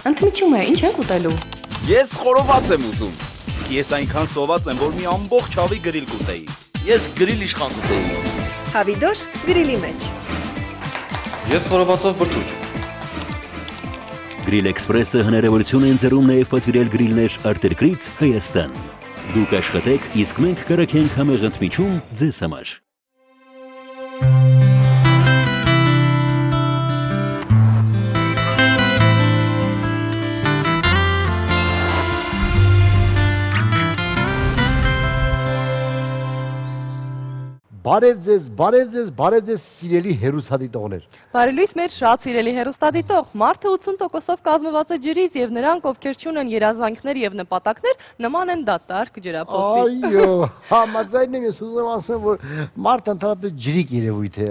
Ընդմիջում է, ինչ ենք ուտելու։ Ես խորոված եմ ուզում։ Ես այնքան սոված եմ, որ մի ամբողջ հավի գրիլ կուտեի։ Ես գրիլ իշխան կուտեի։ Հավիդոշ գրիլի մեջ։ Ես խորովածով բրդուճ։ Գրիլ Էքսպրեսը հնարավորություն է ընձեռում նաև պատվիրել գրիլներ արտերկրից Հայաստան։ Դուք աշխատեք, իսկ մենք կրակենք համեղ ընդմիջում ձեզ համար։ Բարև ձեզ սիրելի հեռուստադիտողներ։ Բարելույս մեր շատ սիրելի հեռուստադիտող, մարդը 80%-ով կազմված է ջրից եւ նրանք, ովքեր չունեն երազանքներ եւ նպատակներ, նման են դատարկ ջրափոսի։ Այո, համաձայն եմ, ես ուզում ասեմ, որ մարդը ընդհանրապես ջրիկ երևույթ է։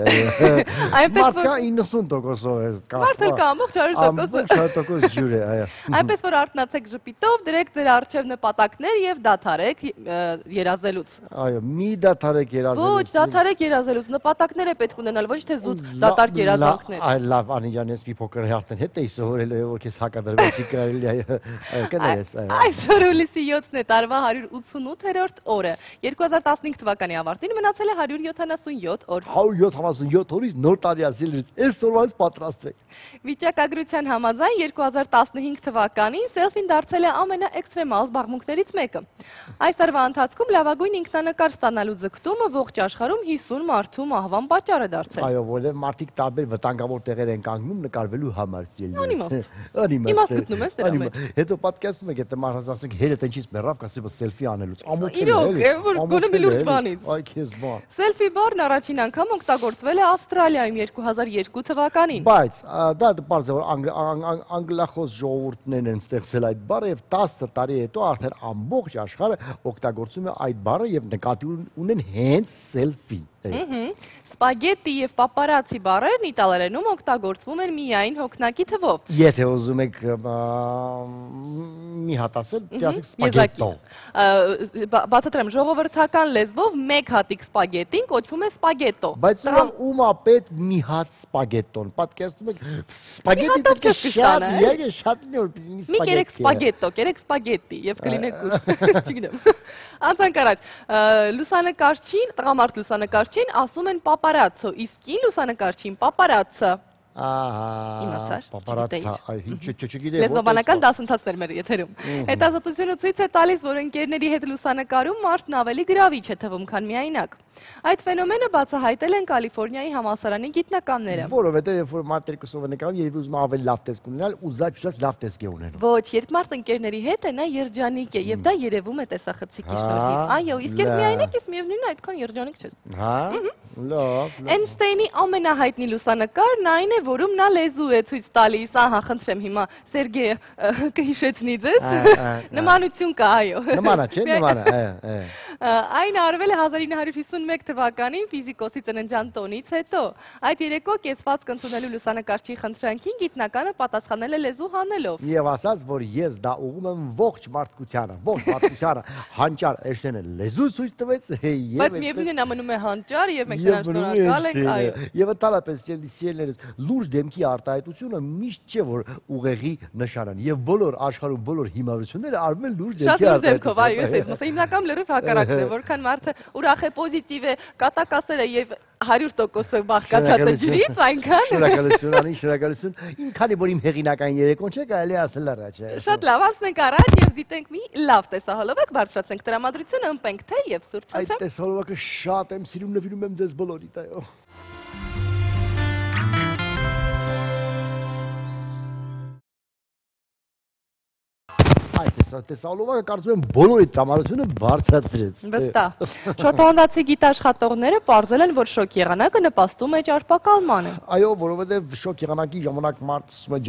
Մարդկա 90%-ով է կապված։ Մարդը կա ամբողջ 100% ջուր է, այո։ Այնպես որ արթնացեք ժպիտով, դրեք ձեր առջև նպատակներ եւ դադարեք երազելուց։ Այո, մի դադարեք երազելուց։ Դադարեք երազելուց, նպատակներ է պետք ունենալ, ոչ թե զուտ դատարկ երազանքներ։ Այ լավ, Անիջան, ես մի փոքր հերթեն հետ էի սովորել, որ քեզ հակադրվեցի կարելի է, կներես, այո։ Այսօր հուլիսի 7-ն է, տարվա 188-րդ օրը։ 2015 թվականի ավարտին մնացել է 177 օր։ 177 օրից նոր տարի ասիլից, այսօրվանից պատրաստվեք։ Վիճակագրության համաձայն 2015 թվականին սելֆին դարձել է ամենաէքստրեմալ զբաղմունքներից մեկը։ Այս տարվա ընթացքում լավագույն ինքնանկար ստանալու ձգտումը ողջ աշխարհում 50 մարդու մահվան պատճառ է դարձել։ Այո, որովհետև մարդիկ տարբեր վտանգավոր տեղեր են կանգնում նկարվելու համար։ Անիմաստ։ Իմաստ գտնում ես դրա մեջ։ Հետո պատկերացնում եք, եթե մարդը ասենք հերը տնչից մեռավ, կասի սելֆի անելուց։ Ամոթել է, որ գոնե մի լուրջ բանից։ Այ քեզ բան։ Սելֆի բառն առաջին անգամ օգտագործվել է Ավստրալիայում 2002 թվականին։ Բայց դա պարզ է, որ անգլախոս ժողովուրդներն են ստեղծել այդ բառը եւ 10 տարի հետո արդեն ամբողջ աշխարհը օգտագործում է այդ բառը եւ նկատի ունեն հենց սելֆի։ Սպագետի եւ պապարացի բառերն իտալերենում օգտագործվում են միայն հոգնակի թվով։ Եթե ուզում եք մի հատ ասել, դիասեք սպագետո։ Բացատրեմ, ժողովրդական լեզվով մեկ հատիկ սպագետին կոչվում է սպագետո։ Բայց ում է պետք մի հատ սպագետոն։ Պատկերացնում եք սպագետի շատ նորից մի սպագետի։ Մի կերեք սպագետո, կերեք սպագետի եւ կլինեք ուշ, չգիտեմ։ Անցանք առաջ, լուսանկարչին, տղամարդ լուսանկարչին ասում են պապարացո, իսկ կին լուսանկարչին պապարացը։ Իմացար, չգիտեի։ Լեզվաբանական դասընթացներ մեր եթերում։ Հետազոտությունը ցույց է տալիս, որ ընկերների հետ լուսանկարում մարդն ավելի գրավիչ է թվում, քան միայնակ։ Այդ ֆենոմենը բացահայտել են Կալիֆոռնիայի համալսարանի գիտնականները։ Որովհետև երբ որ մարդ երկուսով է նկարում, երևի ուզում ավելի լավ տեսք ունենալ, ուզած լավ տեսք է ունենում։ Ոչ, երբ մարդ ընկերների հետ է, նա երջանիկ է եւ դա երևում է տեսախցիկի շնորհիվ։ Այո, իսկ երբ միայնակ ես միևնույնն է այդքան երջանիկ չես։ Հա։ Լավ։ Էյնշտեյնի ամենահայտնի լուսանկարն այն է, որում նա լեզու է ցույց տալիս, ահա, խնդրեմ հիմա Սերգեյը կհիշեցնի ձեզ։ Նմանություն կա, այո։ Նմանա, չէ՞, նմանա, Այն արվել է 1951 թվականին ֆիզիկոսի ծննդյան տոնից հետո։ Այդ երեկո կեցվածք ընդունելու լուսանկարչի խնդրանքին գիտնականը պատասխանել է լեզու հանելով։ Եվ ասաց, որ ես դա ուղղում եմ ողջ մարդկությանը, հանճար Էյնշտեյնը լեզու ցույց տվեց, եւ բայց միևնույնն է մնում է հանճար եւ մենք նրան շնորհակալ ենք, այո։ Եվ ընդհանրապես սիրելիներս լուրջ դեմքի արտահայտությունը միշտ չէ որ ուղեղի նշան են եւ բոլոր աշխարհում բոլոր հիմարությունները արվում են լուրջ դեմքի արտահայտություն։ Շատ լուրջ դեմքով, այո, ես ասում եմ, հիմնական լրիվ հակառակն է, որքան մարդը ուրախ է, պոզիտիվ է, կատակասեր է եւ 100% բաղկացած է ջրից, այնքան։ Շնորհակալություն, Անի, շնորհակալություն։ Քանի որ իմ հեղինակային երեկոն չէ, կարելի ասել առաջ։ Շատ լավ, անցնենք առաջ եւ դիտենք մի լավ տեսահոլովակ, բարձրացնենք տրամադրությունը, ըմպենք թե եւ սուրճ խնդրեմ։ Այդ տեսահոլովակը շատ եմ սիրում, նվիրում եմ ձեզ բոլորիդ, այո։ Տեսահոլովակը կարծում եմ բոլորի տրամադրությունը բարձրացրեց։ Վստահ։ Շոտլանդացի գիտաշխատողները պարզել են, որ շոկ եղանակը նպաստում է ճարպակալմանը։ Այո, որովհետև շոկ եղանակի ժամանակ մարդը սկսում է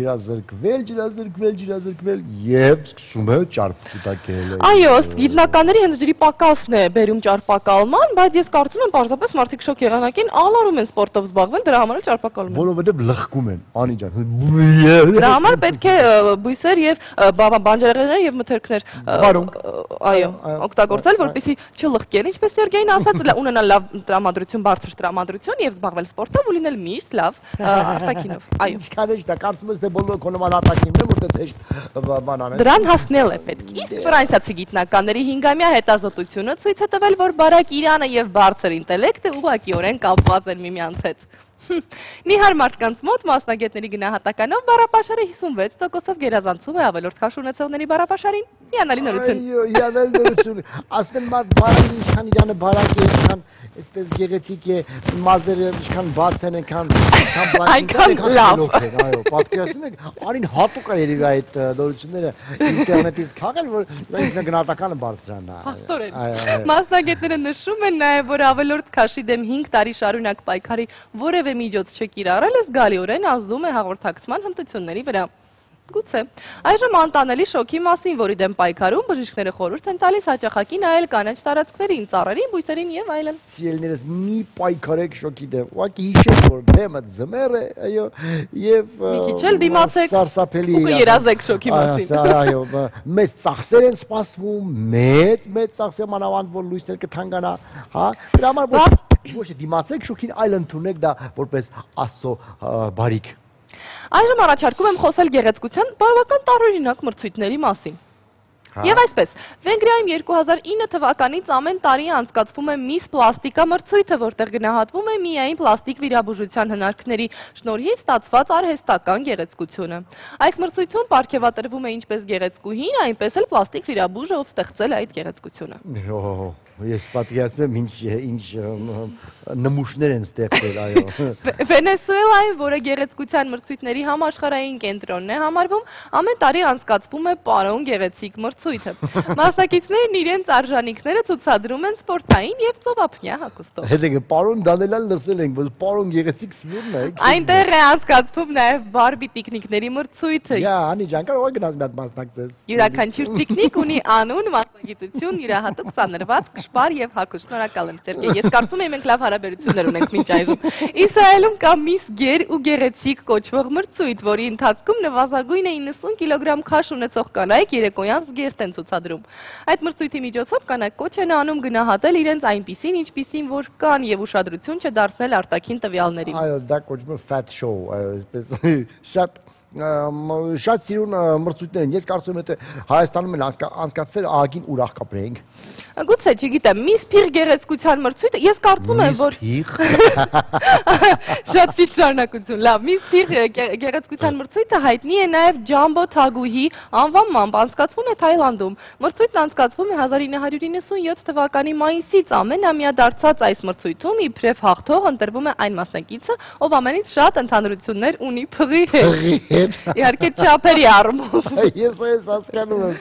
ջրազրկվել եւ սկսում է ճարպ կուտակել։ Այո, ըստ գիտնականների հենց ջրի պակասն է բերում ճարպակալման, բայց ես կարծում եմ պարզապես մարդիկ շոկ եղանակին ալարում են սպորտով զբաղվել, դրա համար ճարպակալում են։ Որովհետև լխկում են, Անի ջան։ Դրա համար պետք է բույսեր եւ բանջարեղեններ բաներ եւ մթերքներ Վարունգ։ այո, օգտագործել, որպեսզի չլղկեն, ինչպես Սերգեյն ասաց, ունենալ լավ տրամադրություն, բարձր տրամադրություն եւ զբաղվել սպորտով ու լինել միշտ լավ արտաքինով։ Այո։ Ինչքան է դա կարծում ես թե բոլորը կոնոման արտաքինն է, որտեղ հեշտ բան անել։ Դրան հասնել է պետք։ Իսկ ֆրանսիացի գիտնականների 5-ամյա հետազոտությունը ցույց է տվել, որ բարակ Իրանը եւ բարձր ինտելեկտը ուղղակիորեն կապված են միմյանց հետ։ Նիհար մարդկանց մոտ մասնագետների գնահատականով բառապաշարը 56%-ով գերազանցում է ավելորդ քաշ ունեցողների բառապաշարին։ Հիանալի նորություն։ Այո, հիանալի նորություն։ Ասեն մարդ բարակը ինչքան Իրանը բարակ է, ինչքան այսպես գեղեցիկ է, մազերը ինչքան բաց են, այնքան լավ։ Այո, պատկերացնում եք, արին հատուկ է երևի այդ նորությունները ինտերնետից քաղել, որ ինքն գնահատականը բարձրանա։ Փաստորեն։ Մասնագետները նշում են նաև, որ ավելորդ քաշի դեմ 5 տարի շարունակ պայքարի որևէ միջոց չկիրառելը զգալիորեն ազդում է հաղորդակցման հմտությունների վրա։ Գուցե։ Այժմ անտանելի շոկի մասին, որի դեմ պայքարում բժիշկները խորհուրդ են տալիս հաճախակի նայել կանաչ տարածքներին, ծառերին, բույսերին եւ այլն։ Սիրելիներս մի պայքարեք շոկի դեմ։ Ուղղակի հիշեք, որ դեմը ձմեռ է, այո, եւ մի քիչ էլ դիմացեք սարսափելի ու կերազեք շոկի մասին։ Այո, մեծ ծախսեր են սպասվում, մեծ ծախսեր մանավանդ որ լույսն էլ կթանկանա, հա։ Դրա համար ոչ դիմացեք շոկին, այլ ընդունեք դա որպես Աստծո բարիք։ Այժմ առաջարկում եմ խոսել գեղեցկության բավական տարօրինակ մրցույթների մասին։ Եվ այսպես, Վենգրիայում 2009 թվականից ամեն տարի անցկացվում է Miss Պլաստիկա մրցույթը, որտեղ գնահատվում է միայն պլաստիկ վիրաբուժության հնարքների շնորհիվ ստացված արհեստական գեղեցկությունը։ Այս մրցույթում պարգևատրվում է ինչպես գեղեցկուհին, այնպես էլ պլաստիկ վիրաբուժը, ով ստեղծել է այդ գեղեցկությունը։ Ես պատկերացնում եմ ինչ նմուշներ են ստեղծել, այո։ Վենեսուելայում, որը գեղեցկության մրցույթների համաշխարհային կենտրոնն է համարվում, ամեն տարի անցկացվում է պարոն գեղեցիկ մրցույթը։ Մասնակիցներն իրենց արժանինքները ցուցադրում են սպորտային եւ ծովափնյա հագուստով։ Հետո պարոն Դանելան լսել ենք, որ պարոն գեղեցիկ սիրուն է։ Այնտեղ է անցկացվում նաեւ բարբի տիկնիկների մրցույթը։ Յա, անի ջան, կարող գնաս մի հատ մասնակցես։ Յուրաքանչյուր տիկնիկ ունի անուն, մասնագիտություն, յուրահատուկ սանրված Շպար եւ հակուշ, շնորհակալ եմ Սերգեյ։ Ես կարծում եմ մենք լավ հարաբերություններ ունենք մինչ այժմ։ Իսրայելում կա Miss Գեր ու գեղեցիկ կոչվող մրցույթ, որի ընթացքում նվազագույնը 90 կիլոգրամ քաշ ունեցող կանայք երեկոյան զգեստ են ցուցադրում։ Այդ մրցույթի միջոցով կանայք կոչ են անում գնահատել իրենց այնպիսին, ինչպիսին որ կան եւ ուշադրություն չդարձնել արտաքին տվյալներին։ Այո, դա կոչվում է fat show, այո, այսպես շատ սիրուն մրցույթներ են։ Ես կարծում եմ, թե Հայաստանում էլ անցկացվել ահագին ուրախ կապրեինք։ Գուցե, չգիտեմ, Miss Փիղ գեղեցկության մրցույթը, ես կարծում եմ, որ շատ ճիշտ շարունակություն, լավ, Miss Փիղ գեղեցկության մրցույթը հայտնի է նաև Ջամբո Թագուհի անվանմամբ, անցկացվում է Թայլանդում։ Մրցույթն անցկացվում է 1997 թվականի մայիսից, ամենամյա դարձած այս մրցույթում իբրև հաղթող ընտրվում է այն մասնակիցը, ով ամենից շատ ընդհանրություններ ունի փղի հետ։ Իհարկե չափերի առումով։ Ես հասկանում եմ։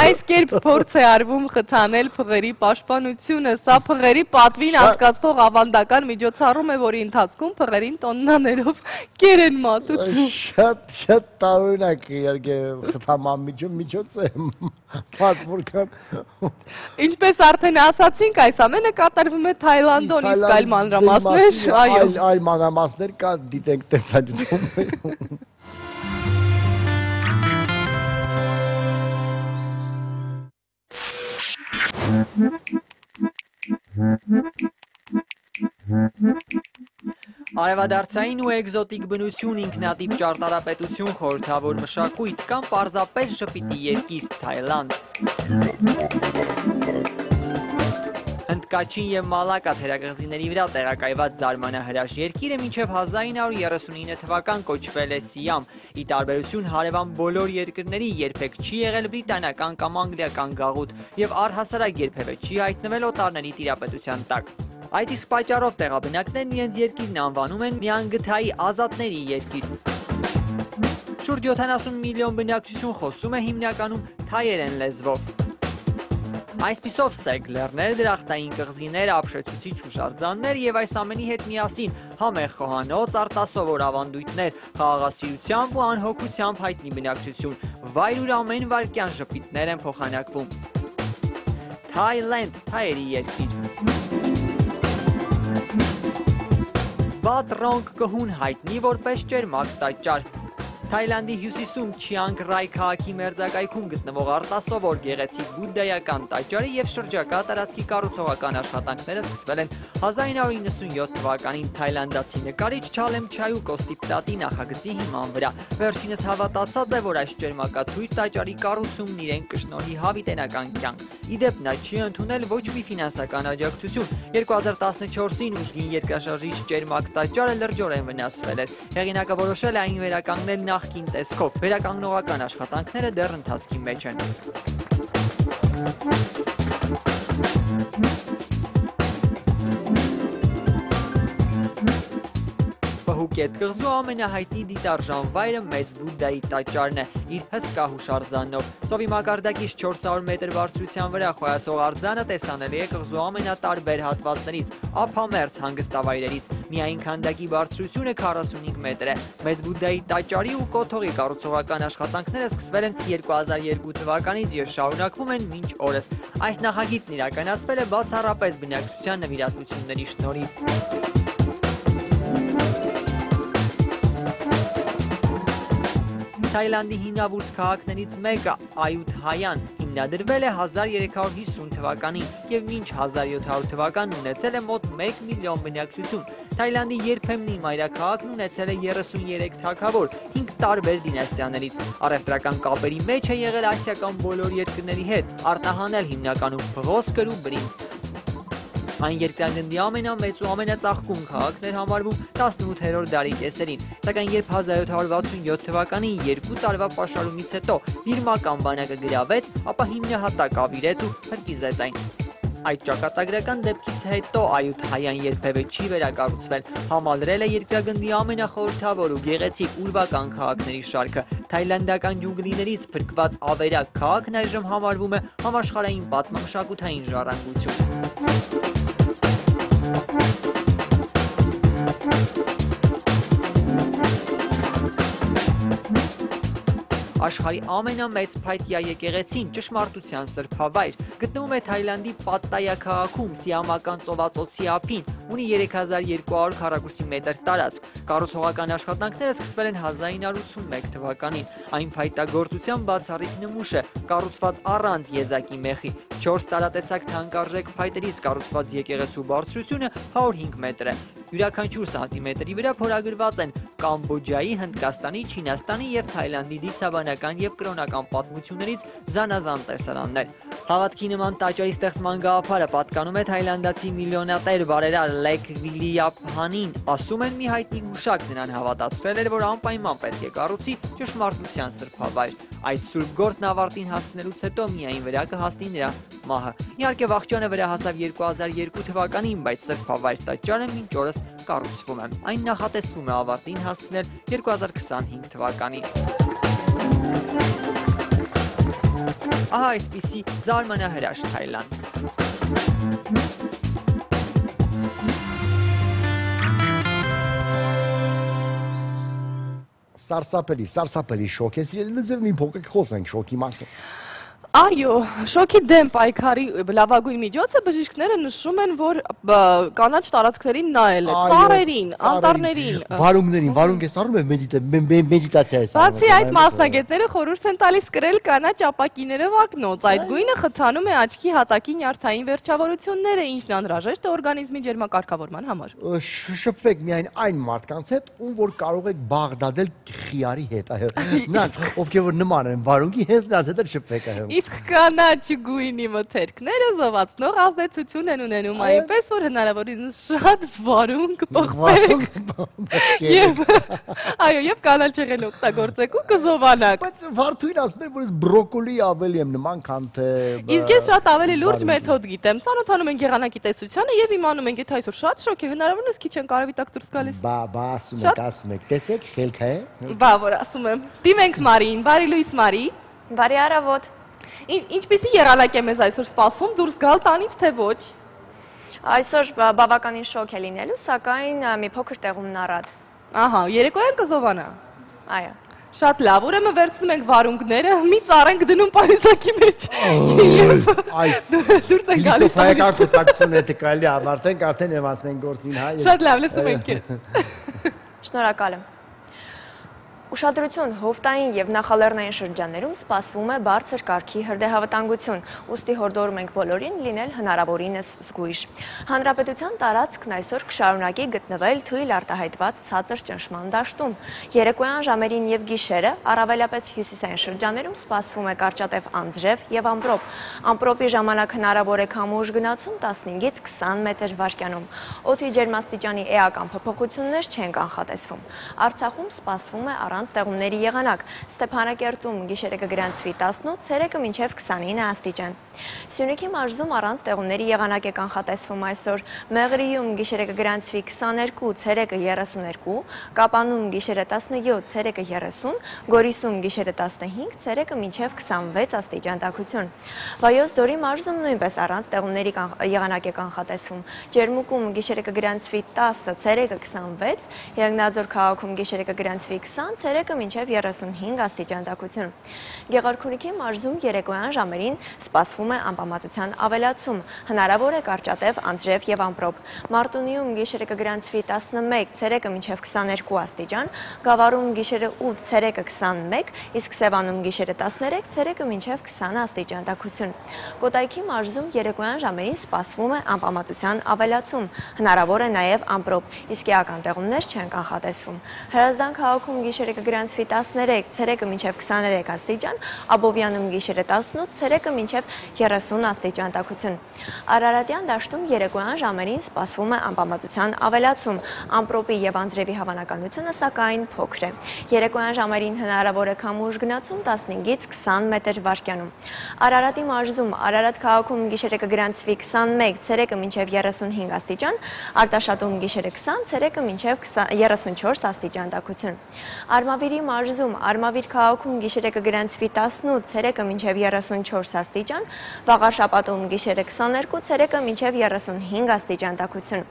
Այս կերպ փորձ է արվում խթանել փղերի պաշտպանությունը, սա փղերի պատվին անցկացվող ավանդական միջոցառում է, որի ընթացքում փղերին տոննաներով կեր են մատուցում։ Շատ տարօրինակ իհարկե խթանման միջոց է, պատվորական։ Ինչպես արդեն ասացինք, այս ամենը կատարվում է Թայլանդում, իսկ այլ մանրամասներ, այո, այլ մանրամասներ կա, դիտենք տեսանյութում։ Արևադարձային ու էկզոտիկ բնություն, ինքնատիպ ճարտարապետություն, խորհրդավոր մշակույթ կամ պարզապես շպիտի երկիր Թայլանդ։ Հնդկաչին և Մալակա թերակղզիների վրա տեղակայված զարմանահրաշ երկիրը մինչև 1939 թվական կոչվել է Սիամ, ի տարբերություն հարևան բոլոր երկրների երբեք չի եղել բրիտանական կամ անգլիական գաղութ և առհասարակ երբևէ չի հայտնվել օտարների տիրապետության տակ։ Այդ իսկ պատճառով տեղաբնակներն իրենց երկիրն անվանում են միանգթայի ազատների երկիր։ Շուրջ 70 միլիոն բնակչություն խոսում է հիմնականում թայերեն լեզվով։ Այսպիսով սեգ լեռներ, դրախտային կղզիներ, ապշեցուցիչ հուշարձաններ և այս ամենի հետ միասին համեղ խոհանոց, արտասովոր ավանդույթներ, խաղաղասիրությամբ ու անհոգությամբ հայտնի բնակչություն, վայր ուր ամեն վայրկյան ժպիտներ են փոխանակվում։ Թայլենդ, թայերի երկիր։ Վատ ռոնգ կհուն հայտնի որպես ճերմակ տաճար։ Թայլանդի հյուսիսում Չիանգ Ռայ քաղաքի մերձակայքում գտնվող արտասովոր գեղեցիկ բուդդայական տաճարի եւ շրջակա տարածքի կառուցողական աշխատանքները սկսվել են 1997 թվականին թայլանդացի նկարիչ Չալեմ Չայուկոստի Պտատի նախագծի հիման վրա։ Վերջինս հավատացած է, որ այս ճերմակաթույր տաճարի կառուցումն իրեն կշնորհի հավիտենական կյանք։ Իդեպ նա չի ընդունել ոչ մի ֆինանսական աջակցություն։ 2014-ին ուժգին երկրաշարժիչ ճերմակ տաճարը լրջորեն վնասվել էր։ Հեղինակը որոշել է այն վերականգնել նախկին տեսքով։ Վերականգնողական աշխատանքները դեռ ընթացքի մեջ են։ Պհուկետ կղզու ամենահայտնի դիտարժան վայրը մեծ բուդդայի տաճարն է, իր հսկա հուշարձանով։ Ծովի մակարդակից 400 մետր բարձրության վրա խոյացող արձանը տեսանելի է կղզու ամենատարբեր հատվածներից, ափամերձ հանգստավայրերից։ Միայն քանդակի բարձրությունը 45 մետր է։ Մեծ բուդդայի տաճարի ու կոթողի կառուցողական աշխատանքները սկսվել են 2002 թվականից եւ շարունակվում են մինչ օրս։ Այս նախագիծն իրականացվել է բացառապես բնակչության նվիրատվությունների շնորհիվ։ Թայլանդի հինավուրց քաղաքներից մեկը Այութհայան հիմնադրվել է 1350 թվականին եւ մինչ 1700 թվականն ունեցել է մոտ 1 միլիոն բնակչություն։ Թայլանդի երբեմնի մայրաքաղաքն ունեցել է 33 թագավոր 5 տարբեր դինաստիաներից։ Առևտրական կապերի մեջ է եղել ասիական բոլոր երկրների հետ, արտահանել հիմնականում փղոսկր ու բրինձ։ Այն երկրագնդի ամենամեծ ու ամենածաղկուն քաղաքն էր համարվում 18-րդ դարի կեսերին, սակայն երբ 1767 թվականին 2 տարվա պաշարումից հետո բիրմական բանակը գրավեց, ապա հիմնահատակ ավիրեց ու հրկիզեց այն։ Այդ ճակատագրական դեպքից հետո Այութհայան երբևէ չի վերակառուցվել, համալրել է երկրագնդի ամենախորհրդավոր ու գեղեցիկ ուրվական քաղաքների շարքը։ Թայլանդական ջունգլիներից փրկված ավերակ քաղաքն այժմ համարվում է համաշխարհային պատմամշակութային ժառանգություն։ Աշխարհի ամենամեծ փայտյա եկեղեցին ճշմարտության սրբավայր գտնվում է Թայլանդի Պատտայա քաղաքում Սիամական ծովածոցի ափին, ունի 3200 քառակուսի մետր տարածք։ Կառուցողական աշխատանքները սկսվել են 1981 թվականին։ Այն փայտագործության բացառիկ նմուշ է, կառուցված առանց եզակի մեխի։ 4 տարատեսակ թանկարժեք փայտերից կառուցված եկեղեցու բարձրությունը 105 մետր է։ Յուրաքանչյուր սանտիմետրի վրա փորագրված են Կամբոջայի, Հնդկաստանի, Չինաստանի եւ Թայլանդի դիցաբանական եւ կրոնական պատմություններից զանազան տեսարաններ։ Հավատքի նման տաճարի ստեղծման գաղափարը պատկանում է թայլանդացի միլիոնատեր բարերար Լեք Վիլիապհանին։ Ասում են մի հայտնի գուշակ նրան հավատացրել էր, որ անպայման պետք է կառուցի ճշմարտության սրբավայր։ Այդ սուրբ գործն ավարտին հասցնելուց հետո միայն վրա կհասնի նրա մահը։ Իհարկե վախճանը վրա հասավ 2002 թվականին, բայց սրբավայր տաճարը մինչ օրս կառուցվում է։ Այն նախատեսվում է ավարտին հասցնել 2025 թվականին։ Ահա այսպիսի զարմանահրաշ Թայլանդ։ Սարսափելի շոկ է, սիրելի մի փոքր խոսենք շոկի մասին։ Այո, շոկի դեմ պայքարի լավագույն միջոցը բժիշկները նշում են, որ կանաչ տարածքներին նայել է, ծառերին, անտառներին, վարունգներին, վարունգ ես առնում է մեդիտացիա ես։ Բացի այդ մասնագետները խորհուրդ են տալիս կրել կանաչ ապակիներով ակնոց, այդ գույնը խթանում է աչքի հատակի նյարդային վերջավորությունները, ինչն անհրաժեշտ է օրգանիզմի ջերմակարգավորման համար։ Շփվեք միայն այն մարդկանց հետ, ում որ կարող եք բաղդադել խիարի հետ, նրանք ովքեր որ նման են վարունգի, հենց նրանց հետ շփվեք։ Իսկ կանաչ գույնի մթերքները զովացնող ազդեցություն են ունենում, այնպես որ հնարավորինս շատ վարունգ պղպեք։ Եվ կանաչ եղել օգտագործեք ու կզովանաք։ Բայց վարդույն ասում են, որ ես բրոկոլի ավելի եմ նման, քան թե։ Իսկ ես շատ ավելի լուրջ մեթոդ գիտեմ, ծանոթանում ենք եղանակի տեսությանը եւ իմանում ենք, եթե այսօր շատ շոկ է, հնարավորինս քիչ են կարավի տակ դուրս գալիս։ Բա ասում եք, տեսեք, խելք է։ Բա որ ասում եմ։ Դիմենք Մարին, բարի լույս Մարի։ Բարի առավոտ։ Ինչպիսի եղանակ է մեզ այսօր սպասվում, դուրս գալ տանից թե ոչ։ Այսօր բավականին շոկ է լինելու, սակայն մի փոքր տեղումն առատ։ Ահա, երեկոյան կզովանա։ Այո։ Շատ լավ, ուրեմն վերցնում ենք վարունգները, մի ծառ ենք դնում պարիսակի մեջ։ Այս դուրս ենք գալիս։ Ֆիլիսոփայական խոսակցությունը եթե կարելի ավարտենք, արդեն եւ անցնենք գործին, հա։ Շատ լավ, լսում ենք քեզ։ Շնորհակալ եմ։ Իսկ ես շատ ավելի լուրջ մեթոդ գիտեմ, ծանոթանում ենք եղանակի տեսությանը եւ իմանում ենք, եթե այսօր շատ շոկ է, հնարավորինս քիչ են կարավի տակ դուրս գալիս։ Բա ասում եք, Շատ լավ, լսում ենք քեզ։ Ուշադրություն, հովտային եւ նախալեռնային շրջաններում սպասվում է բարձր կարգի հրդեհավտանգություն, ուստի հորդորում ենք բոլորին լինել հնարավորինս զգույշ։ Հանրապետության տարածքն այսօր կշարունակի գտնվել թույլ արտահայտված ցածր ճնշման դաշտում։ Երեկոյան ժամերին եւ գիշերը առավելապես հյուսիսային շրջաններում սպասվում է կարճատև անձրև եւ ամպրոպ։ Ամպրոպի ժամանակ հնարավոր է քամուշ գնացում 15-ից 20 մետր վարկյանում։ Օդի ջերմաստիճանի էական փոփոխություններ չեն կանխատեսվում։ Արցախում սպասվում է առանց տեղումների եղանակ։ Ստեփանակերտում գիշերը կգրանցվի 18, ցերեկը մինչև 29 աստիճան։ Սյունիքի մարզում առանց տեղումների եղանակ է կանխատեսվում այսօր։ Մեղրիում գիշերը կգրանցվի 22, ցերեկը 32, Կապանում գիշերը 17, ցերեկը 30, Գորիսում գիշերը 15, ցերեկը մինչև 26 աստիճան տաքություն։ Վայոց ձորի մարզում նույնպես առանց տեղումների եղանակ է կանխատեսվում։ Ջերմուկում գիշերը կգրանցվի 10, ցերեկը 26, Եղեգնաձոր քաղաքում գիշերը կգրանցվի 20, ցերեկը մինչև 35 աստիճան տաքություն։ Գեղարքունիքի մարզում երեկոյան ժամերին սպասվում է անպամատության ավելացում, հնարավոր է կարճատև անձրև եւ ամպրոպ։ Մարտունիում գիշերը կգրանցվի 11, ցերեկը մինչև 22 աստիճան, Գավառում գիշերը 8, ցերեկը 21, իսկ Սևանում գիշերը 13, ցերեկը մինչև 20 աստիճան տաքություն։ Կոտայքի մարզում երեկոյան ժամերին սպասվում է անպամատության ավելացում, հնարավոր է նաեւ ամպրոպ, իսկ էական տեղումներ չեն կանխատեսվում։ Հրազդան քաղաքում գիշերը կգրանցվի 13, ցերեկը մինչև 23 աստիճան, Աբովյանում գիշերը 18, ցերեկը մինչև 30 աստիճան տաքություն։ Արարատյան դաշտում երեկոյան ժամերին սպասվում է անպամատության ավելացում, ամպրոպի եւ անձրևի հավանականությունը սակայն փոքր է։ Երեկոյան ժամերին հնարավոր է քամուշ գնացում 15-ից 20 մետր վարկյանում։ Արարատի մարզում Արարատ քաղաքում գիշերը կգրանցվի 21, ցերեկը մինչև 35 աստիճան, Արտաշատում գիշերը 20, ցերեկը մինչև 34 աստիճան տաքություն։ Արմավիրի մարզում Արմավիր քաղաքում գիշերը կգրանցվի 18, ցերեկը մինչև 34 աստիճան, Վաղարշապատում գիշերը 22, ցերեկը մինչև 35 աստիճան տաքություն։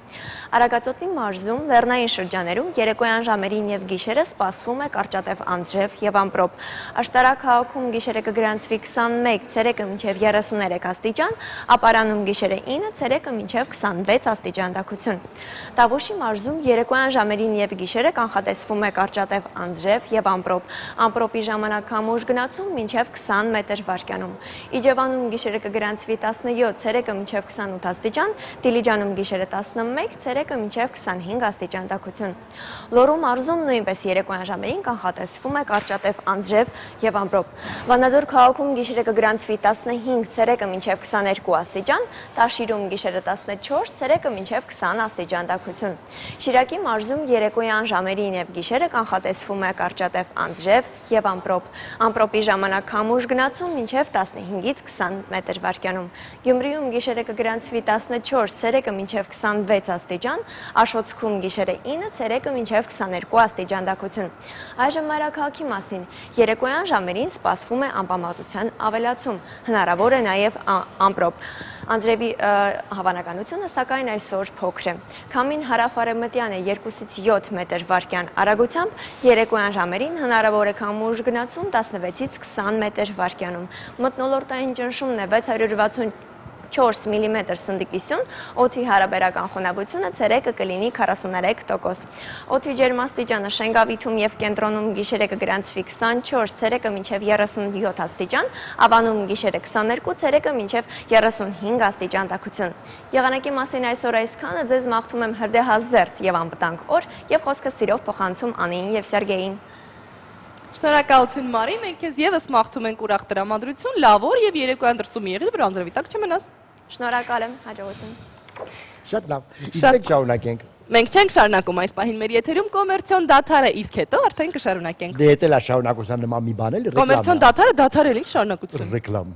Արագածոտնի մարզում լեռնային շրջաներում երեկոյան ժամերին եւ գիշերը սպասվում է կարճատև անձրև եւ ամպրոպ։ Աշտարակ քաղաքում գիշերը կգրանցվի 21, ցերեկը մինչև 33 աստիճան, Ապարանում գիշերը 9, ցերեկը մինչև 26 աստիճան տաքություն։ Տավուշի մարզում երեկոյան ժամերին եւ գիշերը կանխատեսվում է կարճատև անձրև եւ ամպրոպ։ Ամպրոպի ժամանակ քամուշ գնացում մինչև 20 մետր վարկյանում։ Իջևանում գիշերը կգրանցվի 17, ցերեկը մինչև 28 աստիճան, Դիլիջանում գիշերը 11, ցերեկը մինչև 25 աստիճան տաքություն։ Լոռու մարզում նույնպես երեկոյան ժամերին կանխատեսվում է կարճատև անձրև եւ ամպրոպ։ Վանաձոր քաղաքում գիշերը կգրանցվի 15, ցերեկը մինչև 22 աստիճան, Տաշիրում գիշերը 14, ցերեկը մինչև 20 աստիճան տաքություն։ Շիրակի մարզում երեկոյան ժամերին եւ գիշերը կանխատեսվում է կարճատև անձրև եւ ամպրոպ։ Ամպրոպի ժամանակ քամուշ գնացում մինչև 15-ից 20 մետր վարկյանում։ Գյումրիում գիշերը կգրանցվի 14, ցերեկը մինչև 26 աստիճան, Աշոտսքում գիշերը 9, ցերեկը մինչև 22 աստիճան տաքություն։ Այժմ մայրաքաղաքի մասին։ Երեկոյան ժամերին սպասվում է անպամատության ավելացում, հնարավոր է նաեւ ամպրոպ։ Անձրևի հավանականությունը սակայն այսօր փոքր է։ Քամին հարավարևմտյան է 2-ից 7 մետր վարկյան արագությամբ, երեկոյան ժամերին հնարավոր է քամուշ գնացում 16-ից 20 մետր վարկյանում։ Մթնոլորտային ճնշումն է 664 մմ սնդիկիսյուն, օդի հարաբերական խոնավությունը ցերեկը կլինի 43%։ Օդի ջերմաստիճանը Շենգավիթում եւ կենտրոնում գիշերը կգրանցվի 24, ցերեկը մինչև 37 աստիճան, Ավանում գիշերը 22, ցերեկը մինչև 35 աստիճան տաքություն։ Եղանակի մասին այսօր այսքանը, ձեզ մաղթում եմ հրդեհազերծ եւ անվտանգ օր եւ խոսքը սիրով փոխանցում Անիին եւ Սերգեյին։ Շնորհակալություն Մարի, մենք քեզ եւս մաղթում ենք ուրախ տրամադրություն, լավ օր եւ երեկոյան դրսում եղիր, որ անձրևի տակ չմնաս։ Շնորհակալ եմ, հաջողություն։ Շատ լավ։ Իսկ շարունակենք։ Մենք չենք շարունակում այս պահին մեր եթերում կոմերցիոն դադարը, իսկ հետո արդեն կշարունակենք։ Դե հետո շարունակության նման մի բան էլ Կոմերցիոն դադարը դադարել ինչ շարունակություն։ Ռեկլամ։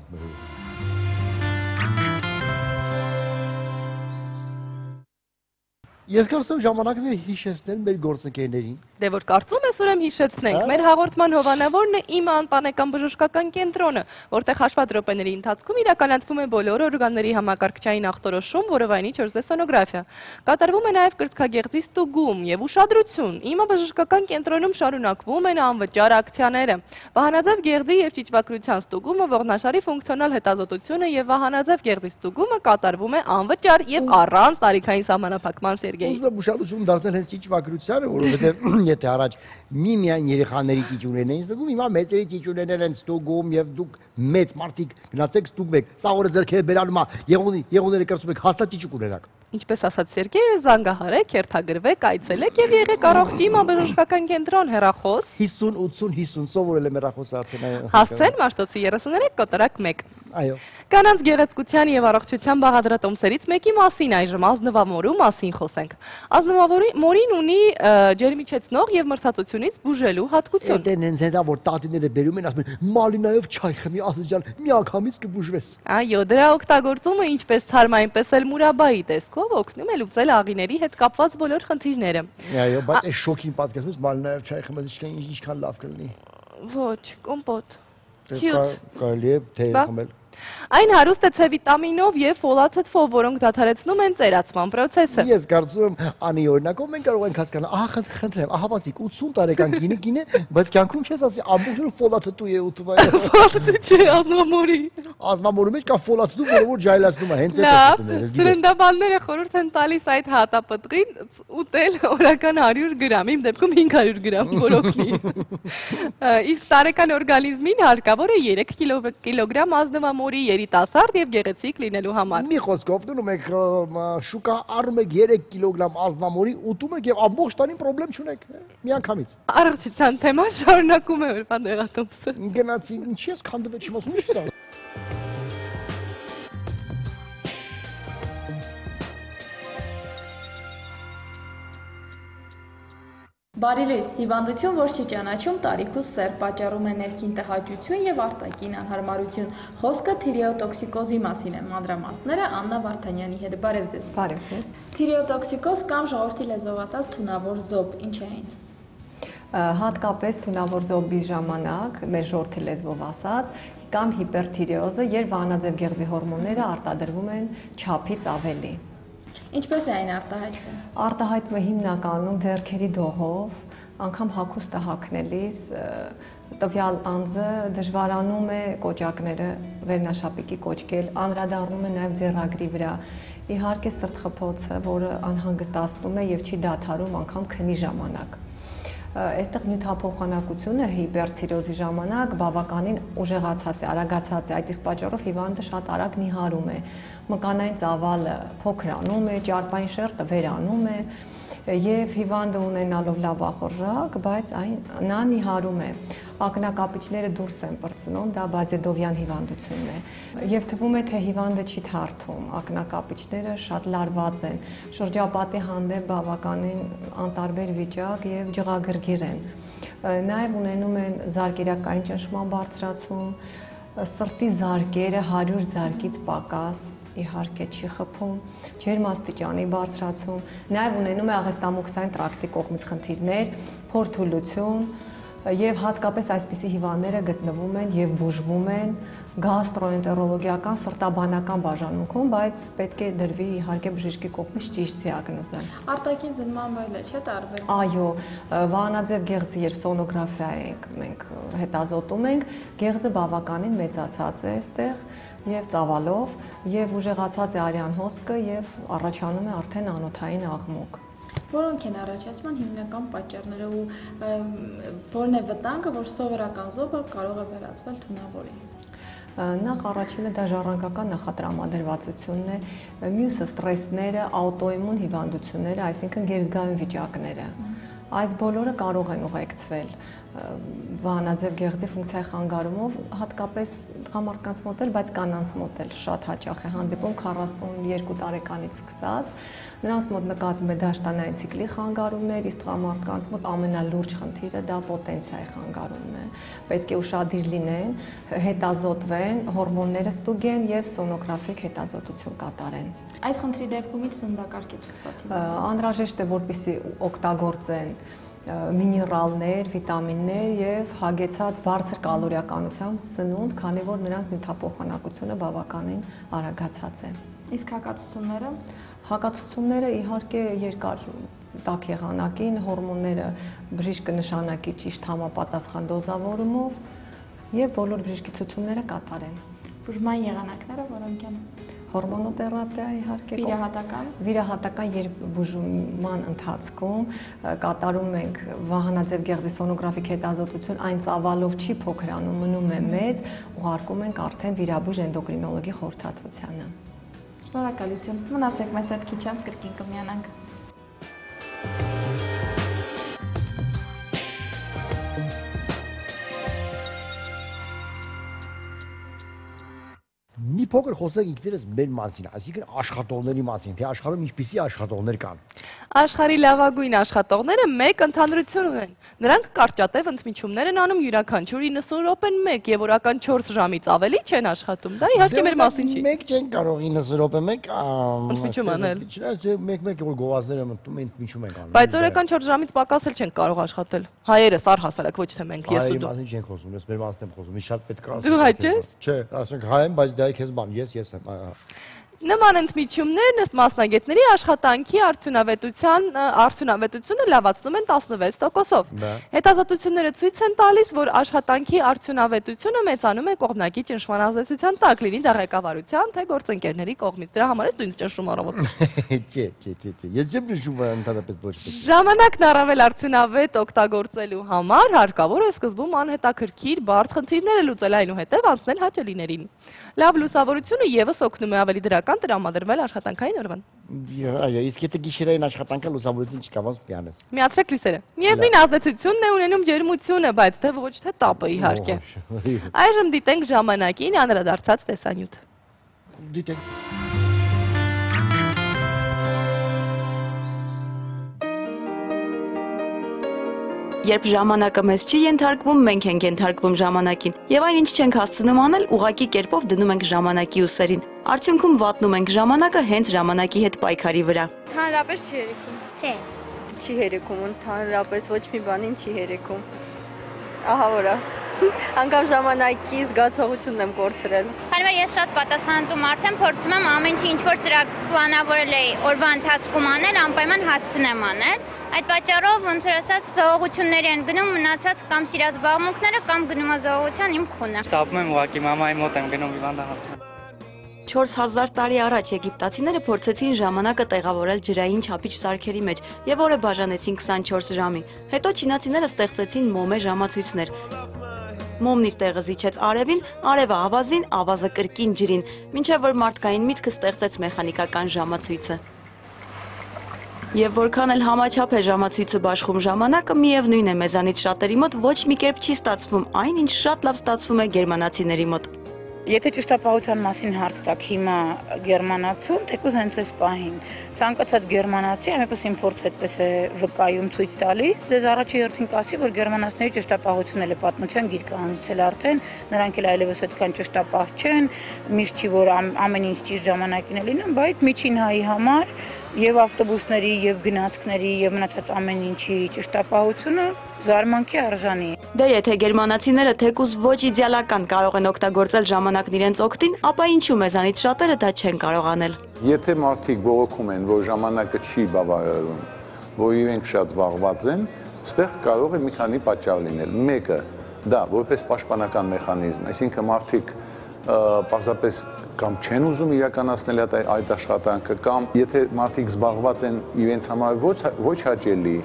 Ես կարծում ժամանակն է հիշեցնել մեր գործընկերներին։ Դե որ կարծում ես ուրեմն հիշեցնենք, մեր հաղորդման հովանավորն է Իմ անպանեկան բժշկական կենտրոնը, որտեղ հաշված րոպեների ընթացքում իրականացվում է բոլոր օրգանների համակարգչային ախտորոշում, որովայնի 4D սոնոգրաֆիա։ Կատարվում է նաև կրծքագեղձի ստուգում եւ ուշադրություն։ Իմ բժշկական կենտրոնում շարունակվում են անվճար ակցիաները։ Վահանաձև գեղձի եւ ճիճվակրության ստուգումը, ողնաշարի ֆունկցիոնալ հետազոտությունը եւ վահանաձև գեղձի ստուգումը կատարվում է անվճար եւ առանց տարիքային սահմանափակման։ Սերգեյ։ Ուզում եմ ուշադրություն դարձնել հենց ճիճվագրությանը, որովհետև եթե առաջ միմիայն երեխաների ճիճուրներն էին ստուգում, հիմա մեծերի ճիճուրներն են ստուգում եւ դուք մեծ մարդիկ գնացեք ստուգվեք։ Սա օրը ձեռքերը բերանում է, եղունգները կրծում եք, հաստատ ճիճուկ ունենաք։ Ինչպես ասաց Սերգեյը, զանգահարեք, երթագրվեք, այցելեք եւ եղեք առողջի մաբժշկական կենտրոն հեռախոս 50-80-50 սովորել եմ հեռախոսը արդեն։ Հասցեն Մաշտոցի 33 կոտրակ 1։ Այո։ Կանանց գեղեցկության եւ առողջության բաղադրատոմսերից մեկի մասին այժմ ազնվամորու մասին խոսենք։ Ազնվամորին ունի ջերմիչեցնող եւ մրցածությունից բուժելու հատկություն։ Դա նենց է դա որ տատիները բերում են ասում են մալինայով չայ խմի, ասես միանգամից կբուժվես։ Այո, դրա օգտագործումը ինչպես ցարմ այնպես էլ մուրաբայի տեսքով օգնում է լուծել աղիների հետ կապված բոլոր խնդիրները։ Այո, բայց այս շոկին պատկերացնես մալինայով չայ խմես ինչքան լավ կլինի։ Ոչ, կոմպոտ։ Cute։ Կարելի է թե խմել։ Այն հարուստ է C վիտամինով եւ ֆոլաթթվով, որոնք դադարեցնում են ծերացման process-ը։ Ես կարծում եմ անի օրինակով մենք կարող ենք հասկանալ, ահա խնդրեմ, ահա բացիկ 80 տարեկան կին է, բայց կյանքում չես ասի ամբողջը ֆոլաթթու է ուտում այո։ Ֆոլաթթու չէ, ազնվամորի։ Ազնվամորի մեջ կա ֆոլաթթու, որը ջայլացնում է, հենց այդ է։ Սրնդաբանները խորհուրդ են տալիս այդ հատապտղին ուտել օրական 100 գրամ, իմ դեպքում 500 գրամ կօգնի։ Իսկ տարեկան օրգանիզմին հարկավոր է 3 կիլոգրամ ազնվամորի երիտասարդ եւ գեղեցիկ լինելու համար։ Մի խոսքով դնում եք շուկա առնում եք 3 կիլոգրամ ազնվամորի, ուտում եք եւ ամբողջ տարին խնդրեմ չունեք միանգամից։ Առողջության թեման շարունակում է օրվա դեղատոմսը։ Գնացի, ինչի՞ ես քանդվել չեմ ասում, ի՞նչ է։ Բարի լույս, հիվանդություն, որ չի ճանաչում տարիք ու սեր, պատճառում է ներքին տհաճություն եւ արտաքին անհարմարություն։ Խոսքը թիրեոտոքսիկոզի մասին է, մանրամասները Աննա Վարդանյանի հետ։ Բարև ձեզ։ Բարև ձեզ։ Թիրեոտոքսիկոզ կամ ժողովրդի լեզվով ասած թունավոր զոբ, ինչ է այն։ Հատկապես թունավոր զոբի ժամանակ, մեր ժողովրդի լեզվով ասած, կամ հիպերթիրեոզը, երբ վահանաձև գեղձի հորմոնները արտադրվում են չափից ավելի։ Ինչպես է այն արտահայտվում։ Արտահայտվում է հիմնականում ձեռքերի դողով, անգամ հագուստը հագնելիս տվյալ անձը դժվարանում է կոճակները վերնաշապիկի կոճկել, անդրադառնում է նաև ձեռագրի վրա։ Իհարկե սրտխփոցը, որը անհանգստացնում է եւ չի դադարում անգամ քնի ժամանակ։ Այստեղ նյութափոխանակությունը հիպերթիրեոզի ժամանակ բավականին ուժեղացած է, արագացած է, այդ իսկ պատճառով հիվանդը շատ արագ նիհարում է, մկանային ծավալը փոքրանում է, ճարպային շերտը վերանում է եւ հիվանդը ունենալով լավ ախորժակ, բայց նա նիհարում է։ Ակնակապիճները դուրս են պրծնում, դա բազեդովյան հիվանդությունն է։ Եվ թվում է, թե հիվանդը չի թարթում, ակնակապիճները շատ լարված են, շրջապատի հանդեպ բավականին անտարբեր վիճակ եւ ջղագրգիռ են։ Նաեւ ունենում են զարկերակային ճնշման բարձրացում, սրտի զարկերը 100 զարկից պակաս իհարկե չի խփում, ջերմաստիճանի բարձրացում, նաև ունենում է աղեստամոքսային տրակտի կողմից խնդիրներ, փորթուլություն եւ հատկապես այսպիսի հիվանդները գտնվում են եւ բուժվում են գաստրոենտերոլոգիական սրտաբանական բաժանմունքում, բայց պետք է դրվի իհարկե բժշկի կողմից ճիշտ դիագնոզը։ Արտաքին զննման վայրը չէ տարբեր։ Այո, վահանաձև գեղձի երբ սոնոգրաֆիա մենք հետազոտում ենք, գեղձը բավականին մեծացած է այստեղ եւ ծավալով եւ ուժեղացած է արյան հոսքը եւ առաջանում է արդեն անոթային աղմուկ։ Որոնք են առաջացման հիմնական պատճառները ու որն է վտանգը, որ սովորական զոբը կարող է վերածվել թունավորի։ Նախ առաջինը դա ժառանգական նախատրամադրվածությունն է, մյուսը ստրեսները, աուտոիմուն հիվանդությունները, այսինքն գերզգայուն վիճակները։ Այս բոլորը կարող են ուղեկցվել վահանաձև գեղձի ֆունկցիայի խանգարումով, հատկապես տղամարդկանց մոտ էլ, բայց կանանց մոտ էլ շատ հաճախ է հանդիպում 42 տարեկանից սկսած։ Նրանց մոտ նկատվում է դաշտանային ցիկլի խանգարումներ, իսկ տղամարդկանց մոտ ամենալուրջ խնդիրը դա պոտենցիայի խանգարումն է։ Պետք է ուշադիր լինեն, հետազոտվեն, հորմոնները ստուգեն եւ սոնոգրաֆիկ հետազոտություն կատարեն։ Այս խնդրի դեպքում ինչ սննդակարգ է ցուցված։ Անհրաժեշտ է, որպեսզի օգտագործեն միներալներ, վիտամիններ եւ հագեցած բարձր կալորիականությամբ սնունդ, քանի որ նրանց նյութափոխանակությունը բավականին արագացած է։ Իսկ հակացությունները։ Հակացությունները իհարկե երկար տաք եղանակին հորմոնները բժիշկը նշանակի ճիշտ համապատասխան դոզավորումով եւ բոլոր բժշկի ցուցումները կատարեն։ Բուժման եղանակները որոնք են։ հորմոնոթերապիա իհարկե վիրահատական երբ բուժման ընթացքում կատարում ենք վահանաձև գեղձի սոնոգրաֆիկ հետազոտություն, այն ծավալով չի փոքրանում, մնում է մեծ, ուղարկում ենք արդեն վիրաբույժ էնդոկրինոլոգի խորհրդատվությանը։ Շնորհակալություն։ Մնացեք մեզ հետ քիչ անց կրկին կմիանանք։ Մի փոքր խոսեք ինքներս մեր մասին, այսինքն աշխատողների մասին, թե աշխարհում ինչպիսի աշխատողներ կան։ Աշխարհի լավագույն աշխատողները մեկ ընդհանրություն ունեն։ Նրանք կարճատև ընդմիջումներ են անում յուրաքանչյուր 90 րոպեն մեկ եւ օրական 4 ժամից ավելի չեն աշխատում։ Դա իհարկե մեր մասին չի։ Մեկ չեն կարող 90 րոպե մեկ ընդմիջում անել։ Մեկ որ գովազդները մտնում են ընդմիջում են անում։ Բայց օրական 4 ժամից պակաս էլ չեն կարող աշխատել։ Հայերս առհասարակ ոչ թե մենք, ես ու դու։ Հայերի մասին չեն խոսում, ես մեր մասին եմ խոսում, շատ պետք է։ Դու հայ ես։ Չէ, ասենք հայ եմ, բայց դա քեզ բան, ես եմ։ Նման ընդմիջումներն ըստ մասնագետների աշխատանքի արդյունավետությունը լավացնում են 16%-ով։ Հետազոտությունները ցույց են տալիս, որ աշխատանքի արդյունավետությունը մեծանում է կողմնակի ճնշման ազդեցության տակ, լինի դա ղեկավարության, թե գործընկերների կողմից։ Դրա համար ես դու ինձ ճնշում առավոտ։ Չէ, ես չեմ ճնշում ընդհանրապես ոչ ոք։ Ժամանակն առավել արդյունավետ օգտագործելու համար հարկավոր է սկզբում անհետաքրքիր բարդ խնդիրները լուծել, այնուհետև անցնել հաճելիներին։ Լավ լուսավորությունը եւս օգնում է ավելի դրական տրամադրվել աշխատանքային օրվան։ Այո, իսկ եթե գիշերային աշխատանքը լուսավորություն չկա, ոնց կյանես։ Միացրեք լույսերը։ Միևնույն ազդեցությունն է ունենում ջերմությունը, բայց թե ոչ թե տապը իհարկե։ Այժմ դիտենք ժամանակին անդրադարձած տեսանյութ։ Դիտենք։ Երբ ժամանակը մեզ չի ենթարկվում, մենք ենք ենթարկվում ժամանակին, եւ այն ինչ չենք հասցնում անել, ուղղակի կերպով դնում ենք ժամանակի ուսերին։ Արդյունքում վատնում ենք ժամանակը հենց ժամանակի հետ պայքարի վրա։ Ընդհանրապես չի հերիքում։ Չէ։ Չի հերիքում, ընդհանրապես ոչ մի բանին չի հերիքում։ Ահա որա։ Անգամ ժամանակի զգացողությունն եմ կորցրել։ Քանի որ ես շատ պատասխանատու մարդ եմ, փորձում եմ ամեն ինչ ինչ որ պլանավորել էի օրվա ընթացքում անել, անպայման հասցնեմ անել։ Այդ պատճառով ոնց որ ասած զողողությունների են գնում, մնացած կամ սիրած զբաղմունքները կամ գնում է զողողության իմ քունը։ Շտապում եմ ուղղակի մամայի մոտ եմ գնում հիվանդանոցում։ 4000 տարի առաջ եգիպտացիները փորձեցին ժամանակը տեղավորել ջրային չափիչ սարքերի մեջ եւ օրը բաժանեցին 24 ժամի։ Հետո չինացիները ստեղծեցին մոմե ժամացույցներ։ Մոմն իր տեղը զիջեց արևին, արևը ավազին, ավազը կրկին ջրին, մինչև որ մարդկային միտքը ստեղծեց մեխանիկական ժամացույցը։ Եվ որքան էլ համաչափ է ժամացույցը բաշխում ժամանակը, միևնույն է մեզանից շատերի մոտ ոչ մի կերպ չի ստացվում այն, ինչ շատ լավ ստացվում է գերմանացիների մոտ։ Եթե ճշտապահության մասին հարց տաք հիմա գերմանացում, թեկուզ հենց այս պահին, ցանկացած գերմանացի ամենպես իմ փորձը այդպես է վկայում ցույց տալիս, դες առաջի հերթին կասի, որ գերմանացիների ճշտապահությունն էլ է պատմության գիրկը հանցել արդեն, նրանք էլ այլևս այդքան ճշտապահ չեն, միշտ չի որ ամեն ինչ ճիշտ ժամանակին է լինում, բայց միջին հայի համար եւ ավտոբուսների եւ գնացքների եւ մնացած ամեն ինչի ճշտապահությունը զարմանքի արժանի է։ Դե եթե գերմանացիները թեկուզ ոչ իդեալական կարող են օգտագործել ժամանակն իրենց օգտին, ապա ինչու մեզանից շատերը դա չեն կարող անել։ Եթե մարդիկ բողոքում են, որ ժամանակը չի բավարարում, որ իրենք շատ զբաղված են, այստեղ կարող է մի քանի պատճառ լինել։ Մեկը դա որպես պաշտպանական մեխանիզմ, այսինքն մարդիկ պարզապես կամ չեն ուզում իրականացնել այդ աշխատանքը, կամ եթե մարդիկ զբաղված են իրենց համար ոչ հաճելի,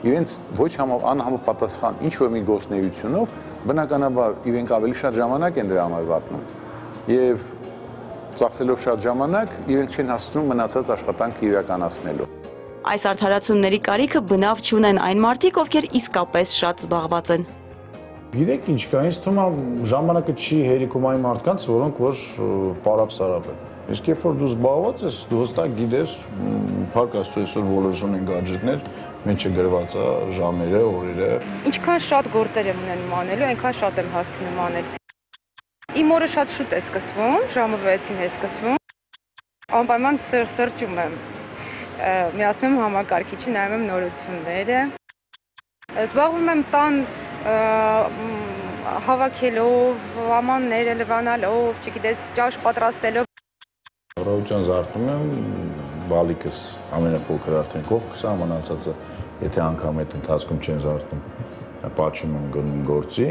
իրենց ոչ անհամապատասխան ինչ-որ մի գործունեությունով, բնականաբար իրենք ավելի շատ ժամանակ են դրա համար վատնում եւ ծախսելով շատ ժամանակ իրենք չեն հասցնում մնացած աշխատանքը իրականացնելու։ Այս արդարացումների կարիքը բնավ չունեն այն մարդիկ, ովքեր իսկապես շատ զբաղված են։ Գիտեք ինչ կա, ինձ թվում է ժամանակը չի հերիքում այն մարդկանց, որոնք որ պարապ-սարապ են։ Իսկ երբ որ դու զբաղված ես, դու հստակ գիտես, փառք Աստծո, այսօր բոլորս ունեն գadgetներ, մեջը գրված է ժամերը, օրերը։ Ինչքան շատ գործեր եմ ունենում անելու, այնքան շատ եմ հասցնում անել։ Իմ օրը շատ շուտ է սկսվում, ժամը 6-ին է սկսվում։ Անպայման սրճում եմ։ Միացնում եմ համակարգիչը, նայում եմ նորությունները։ Զբաղվում եմ տան հավաքելով, ամանները լվանալով, չգիտես, ճաշ պատրաստելով։ Առավոտյան զարթնում եմ, բալիկս ամենափոքր արդեն կողքս է, մնացածը, եթե անգամ այդ ընթացքում չեն զարթնում, պատշում եմ գնում գործի։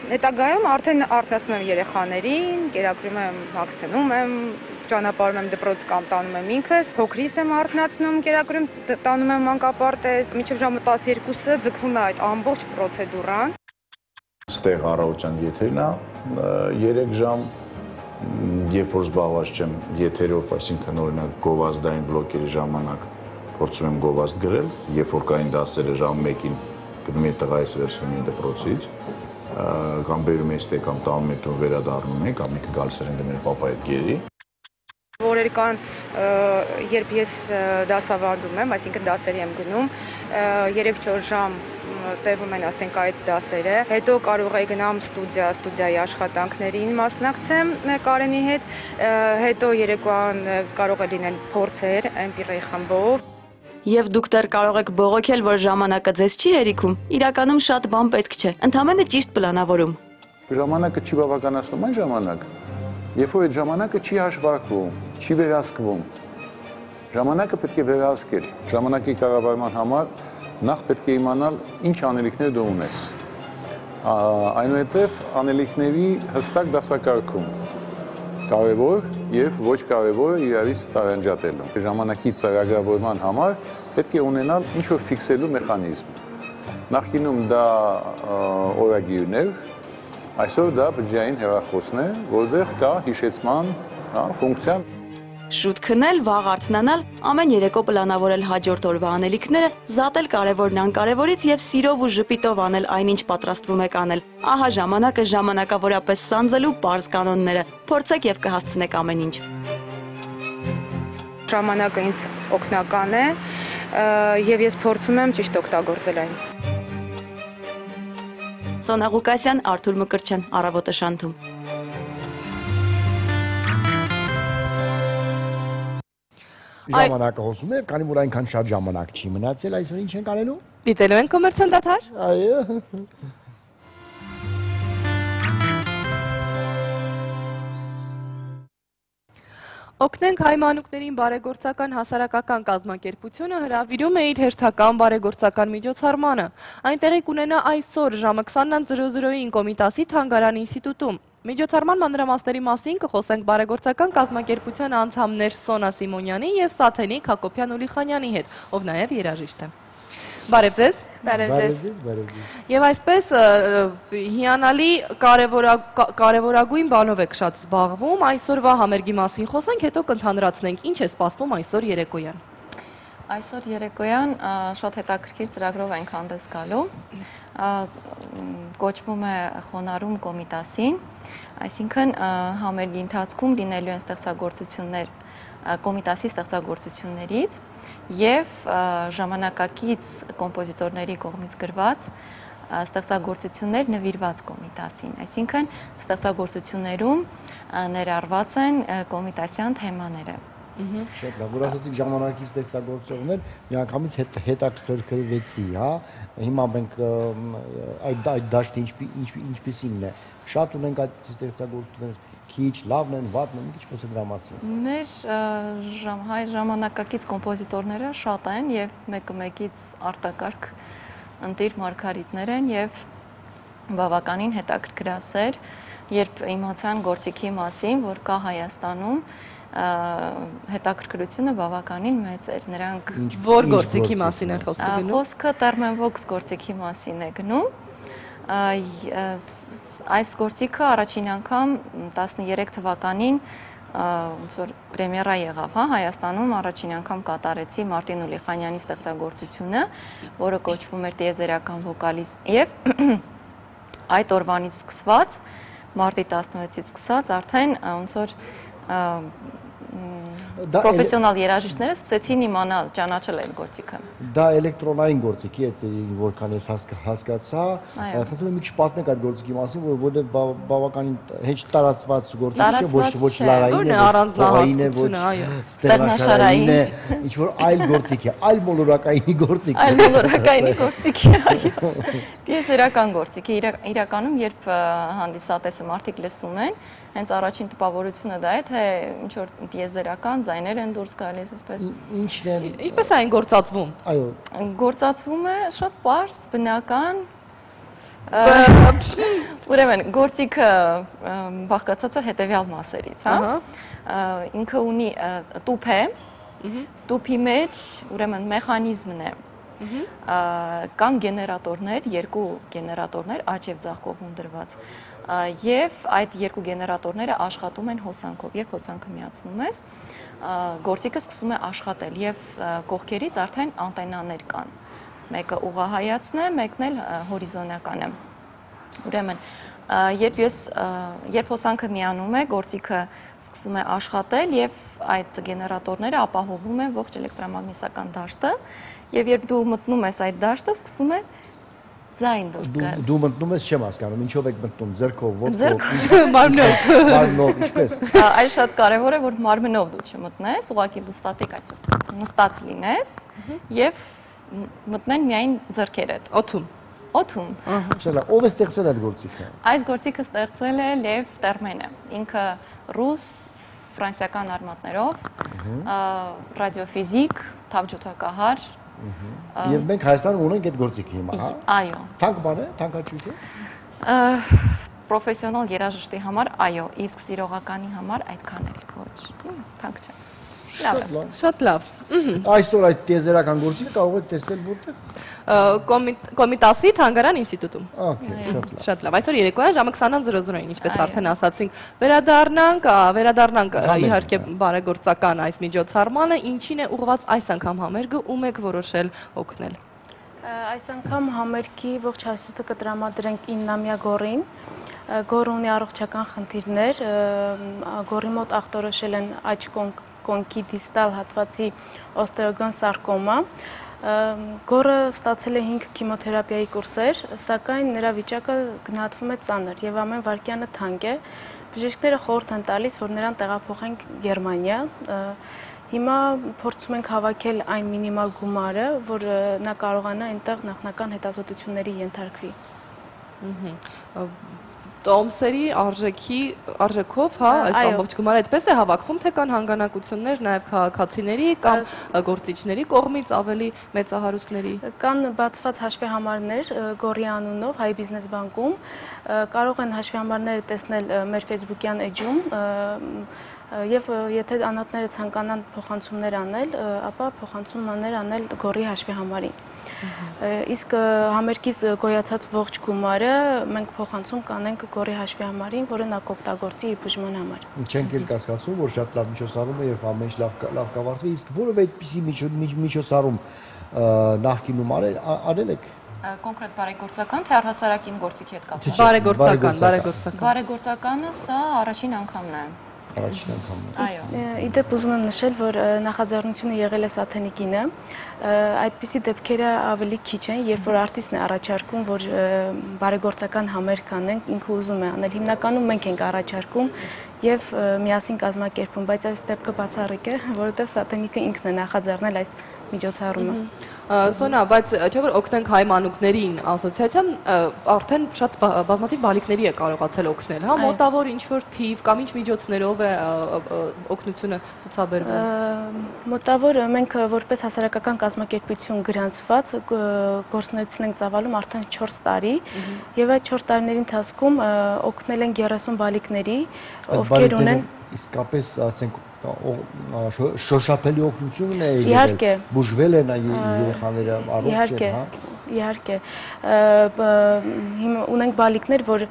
Հետագայում արդեն արթնացնում եմ երեխաներին, կերակրում եմ, հագցնում եմ, ճանապարհում եմ դպրոց կամ տանում եմ ինքս, փոքրիս եմ արթնացնում, կերակուրում տանում եմ մանկապարտեզ, մինչև ժամը 12-ը ձգվում է այդ ամբողջ պրոցեդուրան։ Ստեղ առավոտյան եթերն է 3 ժամ, երբ որ զբաղված չեմ եթերով, այսինքն օրինակ գովազդային բլոկերի ժամանակ փորձում եմ գովազդ գրել, երբ որ կային դասերը ժամ 1-ին գնում եմ տղայիս վերցնում եմ դպրոցից, կամ բերում եմ ստե կամ տանում եմ տուն վերադառնում ենք, կամ ինքը գալիս են դեմեր պապա այդ գերի։ Որեր կան, երբ ես դասավանդում եմ, այսինքն դասերի եմ գնում, 3-4 ժամ տևում են, ասենք, այդ դասերը, հետո կարող է գնամ ստուդիայի աշխատանքներին մասնակցեմ Կարենի հետ, հետո երեկոյան կարող է լինել փորձեր էմպիրիայի խմբով։ Եվ դուք դեռ կարող եք բողոքել, որ ժամանակը ձեզ չի հերիքում, իրականում շատ բան պետք չէ, ընդհանրապես ճիշտ պլանավորում։ Ժամանակը չի բավականացնում այն ժամանակ, երբ որ այդ ժամանակը չի հաշվարկվում, չի վերահսկվում։ Ժամանակը պետք է վերահսկել։ Ժամանակի կառավարման համար նախ պետք է իմանալ ինչ անելիքներ դու ունես։ Այնուհետև անելիքների հստակ դասակարգում, կարևոր եւ ոչ կարևորը իրարից տարանջատելու։ Ժամանակի ծրագրավորման համար պետք է ունենալ ինչ-որ ֆիքսելու մեխանիզմ։ Նախկինում դա օրագիրներ, այսօր դա բջջային հեռախոսն է, որտեղ կա հիշեցման ֆունկցիա։ Շուտ քնել, վաղ արթնանալ, ամեն երեկո պլանավորել հաջորդ օրվա անելիքները, զատել կարևորն անկարևորից եւ սիրով ու ժպիտով անել այնինչ պատրաստվում եք անել։ Ահա ժամանակը ժամանակավորապես սանձելու պարզ կանոնները։ Փորձեք եւ կհասցնեք ամեն ինչ։ Ժամանակը ինձ օգնական է եւ ես փորձում եմ ճիշտ օգտագործել այն։ Սոնա Ղուկասյան, Արթուր Մկրտչյան, Առավոտը շանթում։ Ժամանակը հոսում է, քանի որ այնքան շատ ժամանակ չի մնացել, այսօր ինչ ենք անելու։ Դիտելու ենք կոմերցիոն դադար։ Այո։ Օգնենք հայ մանուկներին բարեգործական հասարակական կազմակերպությունը հրավիրում է իր հերթական բարեգործական միջոցառմանը։ Այնտեղի կունենա այսօր ժամը 20:00-ին Կոմիտասի Թանգարան ինստիտուտում։ Միջոցառման մանրամասների մասին կխոսենք բարեգործական կազմակերպության անդամներ Սոնա Սիմոնյանի եւ Սաթենիկ Հակոբյան Ուլիխանյանի հետ, ով նաեւ երաժիշտ է։ Բարև ձեզ։ Բարև ձեզ։ Եվ այսպես հիանալի կարևորագույն բանով եք շատ զբաղվում, այսօրվա համերգի մասին խոսենք, հետո կընդհանրացնենք, ինչ է սպասվում այսօր երեկոյան։ Այսօր երեկոյան շատ հետաքրքիր ծրագրով ենք հանդես գալու, կոչվում է խոնարհում Կոմիտասին, այսինքն համերգի ընթացքում լինելու են ստեղծագործություններ Կոմիտասի ստեղծագործություններից եւ ժամանակակից կոմպոզիտորների կողմից գրված ստեղծագործություններ նվիրված Կոմիտասին, այսինքն ստեղծագործություններում ներառված են կոմիտասյան թեմաները։ Շատ լավ, որ ասացիք ժամանակի ստեղծագործողներ, միանգամից հետաքրքրվեցի, հա, հիմա մենք այդ դաշտը ինչպիսին է, շատ ունենք այդ ստեղծագործություններ, քիչ, լավն են, վատն են, մի քիչ խոսեք դրա մասին։ Մեր հայ ժամանակակից կոմպոզիտորները շատ են եւ մեկը մեկից արտակարգ ընտիր մարգարիտներ են եւ բավականին հետաքրքրասեր, երբ իմացան գործիքի մասին, որ կա Հայաստանում, հետաքրքրությունը բավականին մեծ էր, նրանք որ գործիքի մասին են խոսքը գնում։ Խոսքը Thermenvox գործիքի մասին է գնում։ Այս գործիքը առաջին անգամ 13 թվականին ոնց որ պրեմիերա եղավ, հա, Հայաստանում առաջին անգամ կատարեցի Մարտին Ուլիխանյանի ստեղծագործությունը, որը կոչվում էր տիեզերական վոկալիզմ եւ այդ օրվանից սկսված, մարտի 16-ից սկսած արդեն ոնց որ պրոֆեսիոնալ երաժիշտները սկսեցին իմանալ, ճանաչել այդ գործիքը։ Դա էլեկտրոնային գործիքի է, որքան ես հասկացա, խնդրում եմ մի քիչ պատմեք այդ գործիքի մասին, որովհետև բավականին հեչ տարածված գործիք է, ոչ լարային է, առանձնահատկություն է, ոչ ստեղնաշարային է, ինչ որ այլ գործիք է, այլ մոլորակայինի գործիք է։ Այլ մոլորակայինի գործիք է, այո։ Տիեզերական գործիք է, իրականում երբ հանդիսատեսը մարդիկ լսում են, հենց առաջին տպավորությունը դա է, թե ինչ որ տիեզերական ձայներ են դուրս գալիս, այսպես։ Ինչն է։ Ինչպես է այն գործածվում։ Այո։ Գործածվում է շատ պարզ, բնական, Ուրեմն գործիքը բաղկացած է հետևյալ մասերից, հա։ Ինքը ունի տուփ է, տուփի մեջ ուրեմն մեխանիզմն է։ Կան գեներատորներ, երկու գեներատորներ աջ եւ ձախ կողմում դրված։ Եվ այդ երկու գեներատորները աշխատում են հոսանքով, երբ հոսանքը միացնում ես, գործիքը սկսում է աշխատել եւ կողքերից արդեն անտենաներ կան։ Մեկը ուղղահայացն է, մեկն էլ հորիզոնական է։ Ուրեմն, երբ հոսանքը միանում է, գործիքը սկսում է աշխատել եւ այդ գեներատորները ապահովում են ողջ էլեկտրամագնիսական դաշտը եւ երբ դու մտնում ես այդ դաշտը, սկսում է ձայն դուրս գալ։ Դու մտնում ես, չեմ հասկանում, ինչով եք մտնում, ձեռքով, ոտքով, մարմնով, ինչպես։ Այս շատ կարևոր է, որ մարմնով դու չմտնես, ուղղակի դու ստատիկ այսպես նստած լինես եւ մտնեն միայն ձեռքերդ։ Օդում։ Օդում։ Ով է ստեղծել այդ գործիքը։ Այս գործիքը ստեղծել է Լև Տերմենը։ Ինքը ռուս ֆրանսիական արմատներով, ռադիոֆիզիկ, թավջութակահար։ Եվ մենք Հայաստանում ունենք այդ գործիքը հիմա, հա։ Այո։ Թանկ բան է, թանկաճույք է։ Պրոֆեսիոնալ երաժշտի համար, այո, իսկ սիրողականի համար այդքան էլ ոչ։ Թանկ չէ։ Շատ լավ։ Այսօր այդ տիեզերական գործիքը կարող եք տեսնել որտեղ։ Կոմիտասի Թանգարան ինստիտուտում։ Շատ լավ։ Այսօր երեկոյան ժամը 20:00-ին, ինչպես արդեն ասացինք, վերադառնանք իհարկե բարեգործական այս միջոցառմանը, ինչին է ուղղված այս անգամ համերգը, ում եք որոշել օգնել։ Այս անգամ համերգի ողջ հասույթը կտրամադրենք 9-ամյա Գոռին։ Գոռը ունի առողջական խնդիրներ, Գոռի մոտ ախտորոշել են աջ կոնքի դիստալ հատվածի օստեոգոն սարկոմա։ Գոռը ստացել է 5 քիմոթերապիայի կուրսեր, սակայն նրա վիճակը գնահատվում է ծանր եւ ամեն վայրկյանը թանկ է։ Բժիշկները խորհուրդ են տալիս, որ նրան տեղափոխենք Գերմանիա։ Հիմա փորձում ենք հավաքել այն մինիմալ գումարը, որ նա կարողանա այնտեղ նախնական հետազոտությունների ենթարկվի։ Տոմսերի արժեքով, հա, այս ամբողջ գումարը այդպես է հավաքվում, թե կան հանգանակություններ նաև քաղաքացիների կամ գործիչների կողմից ավելի մեծահարուստների։ Կան բացված հաշվեհամարներ Գոռի անունով Հայ բիզնես բանկում, կարող են հաշվեհամարները տեսնել մեր Facebook-յան էջում, եւ եթե անհատները ցանկանան փոխանցումներ անել, ապա փոխանցումներ անել Գոռի հաշվեհամարին։ Իսկ համերգից գոյացած ողջ գումարը մենք փոխանցում կանենք Գոռի հաշվեհամարին, որը նա կօգտագործի իր բուժման համար։ Չենք էլ կասկածում, որ շատ լավ միջոցառում է եւ ամեն ինչ լավ կավարտվի, իսկ որովե այդպիսի միջոցառում նախկինում արել եք։ Կոնկրետ բարեգործական, թե առհասարակին գործիքի հետ կապված։ Բարեգործականը սա առաջին անգամն է։ Իդեպ ուզում եմ նշել, որ նախաձեռնությունը եղել է Սաթենիկինը, այդպիսի դեպքերը ավելի քիչ են, երբ որ արտիստն է առաջարկում, որ բարեգործական համերգ անենք, ինքը ուզում է անել, հիմնականում մենք ենք առաջարկում եւ միասին կազմակերպում, բայց այս դեպքը բացառիկ է, որովհետեւ Սաթենիկը ինքն է նախաձեռնել այս միջոցառումը։ Սոնա, բայց չէ՞ որ օգնենք հայ մանուկներին ասոցիացիան արդեն շատ բազմաթիվ բալիկների է կարողացել օգնել, հա, մոտավոր ինչ-որ թիվ կամ ինչ միջոցներով է օգնությունը ցուցաբերվում։ Մոտավոր մենք որպես հասարակական կազմակերպություն գրանցված գործունեություն ենք ծավալում արդեն 4 տարի եւ այդ 4 տարիների ընթացքում օգնել ենք 30 բալիկների, ովքեր ունեն իսկապես ասենք շոշափելի օգնություն է իհարկե բուժվել են երեխաները առողջ են, հա։ Իհարկե, ունենք բալիկներ, որ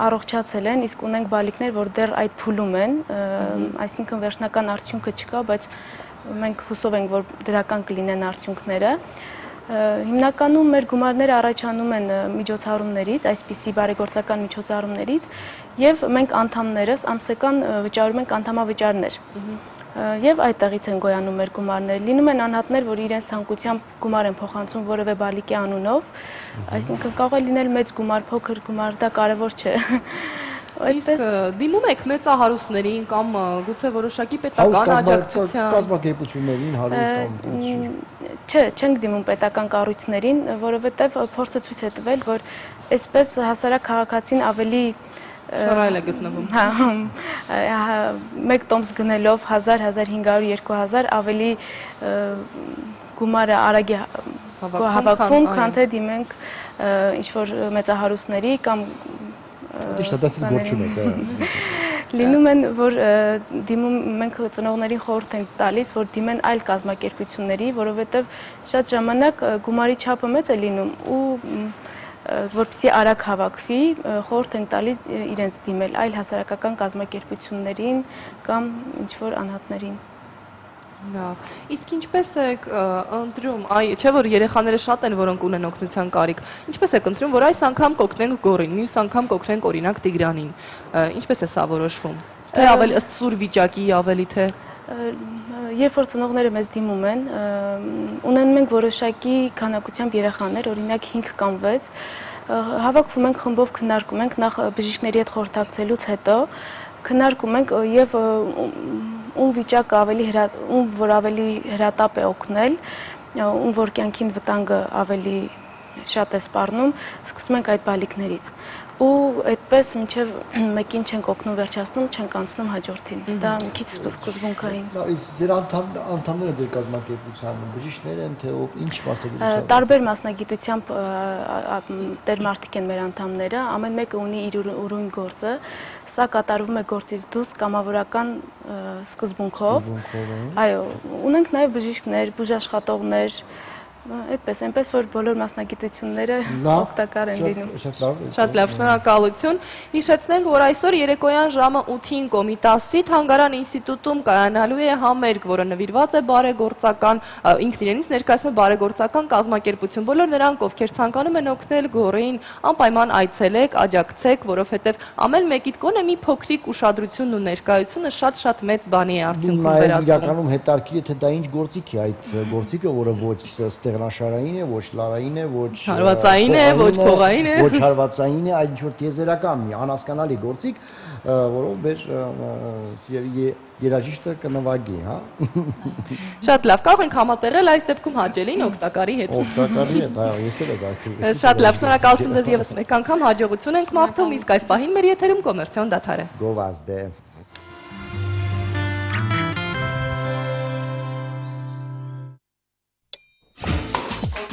առողջացել են, իսկ ունենք բալիկներ, որ դեռ այդ փուլում են, այսինքն վերջնական արդյունքը չկա, բայց մենք հուսով ենք, որ դրական կլինեն արդյունքները։ Հիմնականում մեր գումարները առաջանում են միջոցառումներից, այսպիսի բարեգործական միջոցառումներից, եւ մենք անդամներս ամսական վճարում ենք անդամավճարներ։ Եվ այդտեղից են գոյանում մեր գումարները։ Լինում են անհատներ, որ իրենց ցանկությամբ գումար են փոխանցում որևէ բալիկի անունով, այսինքն կարող է լինել մեծ գումար, փոքր գումար, դա կարևոր չէ։ Իսկ դիմում եք մեծահարուստներին կամ գուցե որոշակի պետական աջակցության կազմակերպություններին հարուստ։ Չէ, չենք դիմում պետական կառույցներին, որովհետև փորձը ցույց է տվել, որ այսպես հասարակ քաղաքացին ավելի շռայլ է գտնվում։ Մեկ տոմս գնելով 1000, 1500, 2000 ավելի գումարը արագ է հավաքվում, քան թե դիմենք ինչ-որ մեծահարուստների կամ լինում են, որ մենք ծնողներին խորհուրդ ենք տալիս, որ դիմեն այլ կազմակերպությունների, որովհետև շատ ժամանակ գումարի չափը մեծ է լինում ու որպեսզի արագ հավաքվի, խորհուրդ ենք տալիս իրենց դիմել այլ հասարակական կազմակերպություններին կամ ինչ-որ անհատներին։ Լավ, իսկ ինչպես եք ընտրում, չէ՞ որ երեխաները շատ են, որոնք ունեն օգնության կարիք, ինչպես եք ընտրում, որ այս անգամ կօգնենք Գորին, մյուս անգամ կօգնենք օրինակ Տիգրանին, ինչպես է սա որոշվում, թե ավելի ըստ սուր վիճակի, ավելի թե… Երբ որ ծնողները մեզ դիմում են, ունենում ենք որոշակի քանակությամբ երեխաներ, օրինակ 5 կամ 6, հավաքվում ենք խմբով քննարկում ենք նախ բժիշկների հետ խորհրդակցելուց հետո, քննարկում ենք եւ ում վիճակը ում որ ավելի հրատապ է օգնել, ում որ կյանքին վտանգը ավելի շատ է սպառնում, սկսում ենք այդ բալիկներից։ Ու այդպես մինչև մեկին չենք օգնում վերջացնում, չենք անցնում հաջորդին։ Դա մի քիչ սկզբունքային։ Իսկ ձեր անդամները ձեր կազմակերպության բժիշկներ են, թե ով ինչ մասնագիտությամբ։ Տարբեր մասնագիտությամբ տեր մարդիկ են մեր անդամները, ամեն մեկը ունի իր ուրույն գործը։ Սա կատարվում է գործից դուրս կամավորական սկզբունքով։ Այո, ունենք նաև բժիշկներ, բուժաշխատողներ, այդպես, այնպես որ բոլոր մասնագիտությունները օգտակար են լինում։ Շատ լավ, շնորհակալություն։ Հիշեցնենք, որ այսօր երեկոյան ժամը 8-ին Կոմիտասի Թանգարան ինստիտուտում կայանալու է համերգ, որը նվիրված է բարեգործական, ինքն իրենից ներկայացնում է բարեգործական կազմակերպություն։ Բոլոր նրանք, ովքեր ցանկանում են օգնել Գորին, անպայման այցելեք, աջակցեք, որովհետև ամեն մեկիդ կոնե մի փոքրիկ ուշադրությունն ու ներկայությունը շատ մեծ բանի է արդյունքում վերածվում։ Իրականում հետաքրքիր է, թե դա ինչ գործիք է այդ գործիքը, որը ոչ ստեղնաշարային է, ոչ լարային է, ոչ հարվածային է, ոչ փողային է, ոչ հարվածային է, այլ ինչ-որ տիեզերական մի անհասկանալի գործիք, որով մեր երաժիշտը կնվագի, հա։ Շատ լավ, կարող ենք համատեղել այս դեպքում հաճելին օգտակարի հետ։ Օգտակարի հետ, այո, ես էլ եմ Շատ լավ, շնորհակալություն ձեզ ևս մեկ անգամ, հաջողություն ենք մաղթում, իսկ այս պահին մեր եթերում կոմերցիոն դադար է։ Գովազդ է։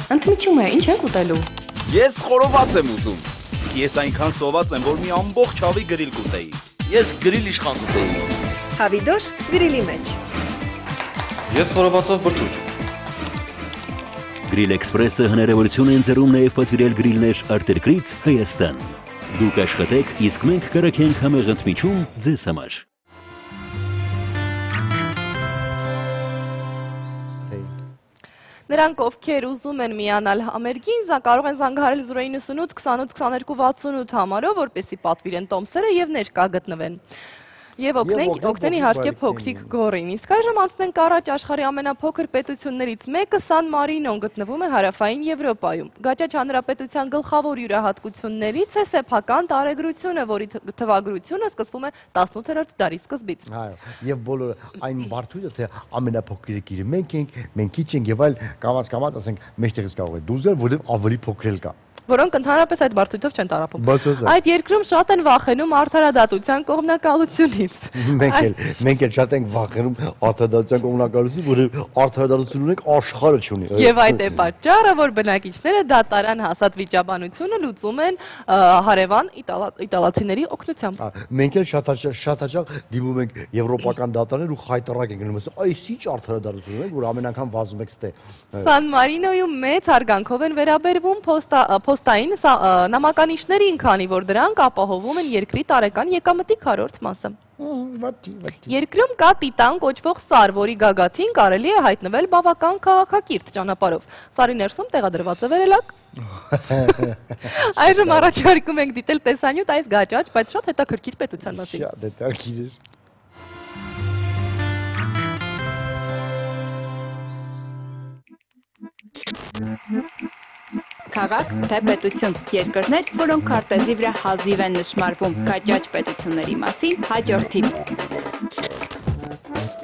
Ընդմիջում է, ինչ եք ուտելու։ Ես խորոված եմ ուզում։ Ես այնքան սոված եմ, որ մի ամբողջ հավի գրիլ կուտեի։ Ես գրիլ իշխան կուտեի։ Հավիդոշ գրիլի մեջ։ Ես խորովածով բրդուճ։ Գրիլ Էքսպրեսը հնարավորություն է ընձեռում նաև պատվիրել գրիլներ արտերկրից Հայաստան։ Դուք աշխատեք, իսկ մենք կրակենք համեղ ընդմիջում ձեզ համար։ Նրանք, ովքեր ուզում են միանալ համերգին, կարող են զանգահարել 098 28 22 68 համարով, որպեսզի պատվիրեն տոմսերը եւ ներկա գտնվեն։ Եվ օգնեն իհարկե փոքրիկ Գորին։ Իսկ այժմ անցնենք առաջ աշխարհի ամենափոքր պետություններից մեկը Սան Մարինոն գտնվում է հարավային Եվրոպայում։ Գաճաճ հանրապետության գլխավոր յուրահատկություններից է սեփական տարեգրությունը, որի թվագրությունը սկսվում է 18-րդ դարի սկզբից։ Այո, եւ բոլորը այն բարդույթը, թե ամենափոքրիկը մենք ենք, մենք քիչ ենք եւ այլ կամած ասենք մեջտեղից կարող է դուզել, որովհետեւ ավելի փոքր էլ կա։ Որոնք ընդհանրապես այդ բարդույթով չեն տառապում։ Այդ երկրում շատ են վախենում արդարադատության կողմնակալությունից։ Մենք էլ շատ ենք վախենում արդարադատության կողմնակալությունից, որը արդարադատություն ունենք աշխարհը չունի։ Եվ այդ է պատճառը, որ բնակիչները դատարան հասած վիճաբանությունը լուծում են հարևան իտալացիների օգնությամբ։ Մենք էլ շատ հաճախ դիմում ենք եվրոպական դատարաններ ու խայտարակ ենք գնում, այս ինչ արդարադատություն ունենք, որ ամեն անգամ վազում եք ստե։ Սան Մարինոյում մեծ հարգանքով են վերաբերվում փոստային նամականիշներին, քանի որ դրանք ապահովում են երկրի տարեկան եկամտի 1/4 մասը։ Երկրում կա Տիտան կոչվող սար, որի գագաթին կարելի է հայտնվել բավական քաղաքակիրթ ճանապարհով։ Սարի ներսում տեղադրված է վերելակ։ Այժմ առաջարկում ենք դիտել տեսանյութ այս գաճաճ, բայց շատ հետաքրքիր պետության մասին։ Շատ հետաքրքիր է։ Քաղաք, թե պետություն, երկրներ, որոնք քարտեզի վրա հազիվ են նշմարվում գաճաճ պետությունների մասին հաջորդին։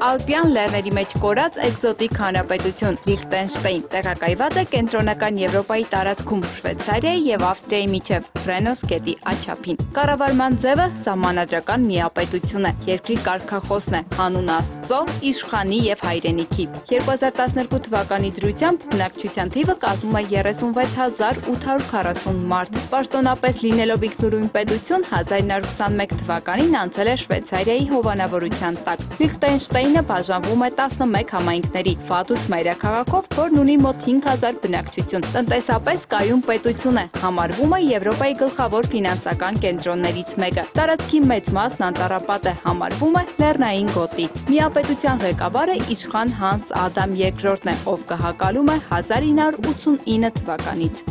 Ալպյան լեռների մեջ կորած էկզոտիկ հանրապետություն Լիխտենշտեյն տեղակայված է կենտրոնական Եվրոպայի տարածքում Շվեյցարիայի եւ Ավստրիայի միջև Ռենոս գետի աչափին։ Կառավարման ձևը սահմանադրական միապետություն է։ Երկրի կարգախոսն է հանուն Աստծո, իշխանի եւ հայրենիքի։ 2012 թվականի դրությամբ բնակչության թիվը կազմում է 36840 մարդ։ Պաշտոնապես լինելով ինքնուրույն պետություն 1921 թվականին անցել է Շվեյցարիայի հովանավորության տակ։ Լիխտենշտեյնը բաժանվում է 11 համայնքների, Վադուց մայրաքաղաքով, որն ունի մոտ 5000 բնակչություն։ Տնտեսապես կայուն պետություն է, համարվում է Եվրոպայի գլխավոր ֆինանսական կենտրոններից մեկը։ Տարածքի մեծ մասն անտառապատ է, համարվում է լեռնային գոտի։ Միապետության ղեկավարը իշխան Հանս Ադամ II-ն է, ով գահակալում է 1989 թվականից։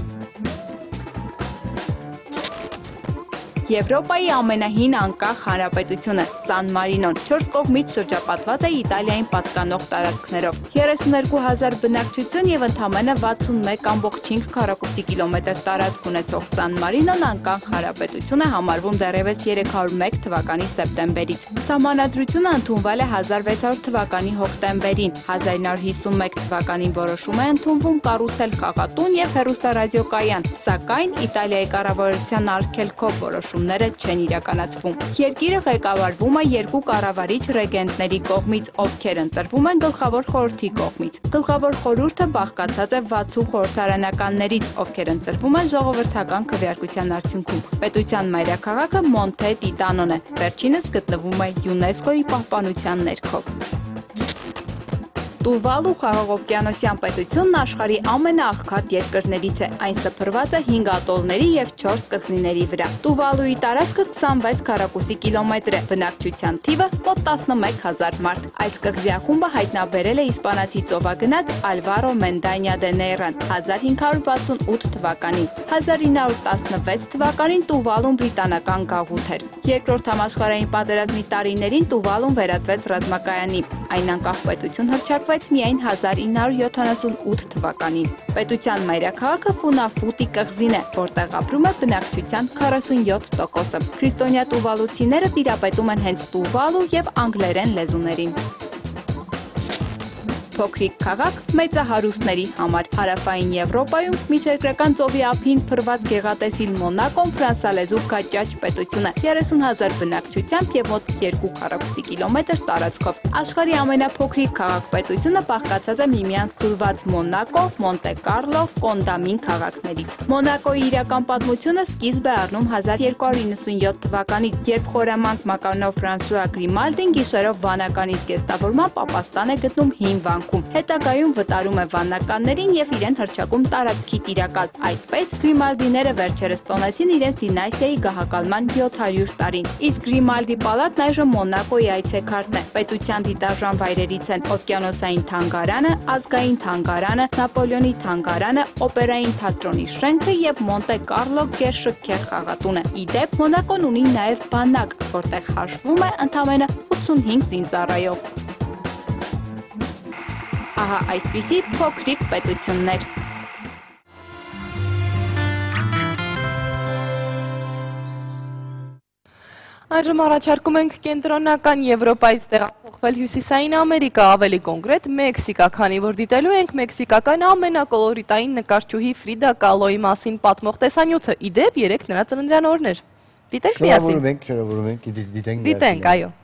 Եվրոպայի ամենահին անկախ հանրապետությունը Սան Մարինոն 4 կողմից շրջապատված է Իտալիային պատկանող տարածքներով։ 32000 բնակչություն եւ ընդամենը 61.5 քառակուսի կիլոմետր տարածք ունեցող Սան Մարինոն անկախ հանրապետություն է համարվում դեռևս 301 թվականի սեպտեմբերից։ Սահմանադրությունը ընդունվել է 1600 թվականի հոկտեմբերին, 1951 թվականին որոշում է ընդունվում կառուցել խաղատուն եւ հեռուստարադիոկայան, սակայն Իտալիայի կառավարության արգելքով որոշումները չեն իրականացվում։ Երկիրը ղեկավարվում է երկու կառավարիչ ռեգենտների կողմից, ովքեր ընտրվում են գլխավոր խորհրդի կողմից։ Գլխավոր խորհուրդը բաղկացած է 60 խորհրդարանականներից, ովքեր ընտրվում են ժողովրդական քվեարկության արդյունքում։ Պետության մայրաքաղաքը Մոնթե Տիտանոն է, վերջինս գտնվում է ՅՈՒՆԵՍԿՕ-ի պահպանության ներքո։ Տուվալու խաղաղօվկիանոսյան պետությունն աշխարհի ամենաաղքատ երկրներից է։ Այն սփռված է 5 ատոլների եւ 4 կղզիների վրա։ Տուվալուի տարածքը 26 քառակուսի կիլոմետր է, բնակչության թիվը մոտ 11000 մարդ։ Այս կղզիախումբը հայտնաբերել է իսպանացի ծովագնաց Ալվարո Մենդանյա դե Նեյրան 1568 թվականին։ 1916 թվականին Տուվալուն բրիտանական գաղութ էր։ Երկրորդ համաշխարհային պատերազմի տարիներին Տուվալուն վերածվեց ռազմակայանի։ Այն անկախ պետություն հռչակվեց միայն 1978 թվականին։ Պետության մայրաքաղաքը Ֆունաֆուտի կղզին է, որտեղ ապրում է բնակչության 47%-ը։ Քրիստոնյա տուվալուցիները տիրապետում են հենց տուվալու եւ անգլերեն լեզուներին։ Փոքրիկ քաղաք մեծահարուստների համար հարավային Եվրոպայում միջերկրական ծովի ափին փռված գեղատեսիլ Մոնակոն ֆրանսալեզու գաճաճ պետություն է 30000 բնակչությամբ եւ մոտ 2 քառակուսի կիլոմետր տարածքով։ Աշխարհի ամենափոքրիկ քաղաք-պետությունը բաղկացած է միմյանց թուրված Մոնակո, Մոնտե Կարլո, Կոնդամին քաղաքներից։ Մոնակոյի իրական պատմությունը սկիզբ է առնում 1297 թվականին, երբ խորամանկ մականով Ֆրանսուଆ Գրիմալդին գիշերով վանականի զգեստավորմամբ ապաստան է գտնում հին վանքում։ Հետագայում վտարում է վանականներին եւ իրեն հռչակում տարածքի տիրակալ։ Այդպես Գրիմալդիները վերջերս տոնեցին իրենց դինաստիայի գահակալման 700 տարին։ Իսկ Գրիմալդի պալատն այժմ Մոնակոյի այցեքարտն է։ Պետության դիտարժան վայրերից են օվկիանոսային թանգարանը, ազգային թանգարանը, Նապոլեոնի թանգարանը, օպերային թատրոնի շենքը եւ Մոնտե Կարլո գերշքեղ խաղատունը։ Ի դեպ, Մոնակոն ունի նաեւ բանակ, որտեղ հաշվում է ընդամենը 85 զինծառայող։ Ահա այսպիսի փոքրիկ պետություններ։ Այժմ առաջարկում ենք կենտրոնական Եվրոպայից տեղափոխվել Հյուսիսային Ամերիկա, ավելի կոնկրետ Մեքսիկա, քանի որ դիտելու ենք մեքսիկական ամենակոլորիտային նկարչուհի Ֆրիդա Կալոյի մասին պատմող տեսանյութը։ Ի դեպ 3 նրա ծննդյան օրն էր։ Դիտենք միասին։ Շնորհավորում ենք, դիտենք, այո։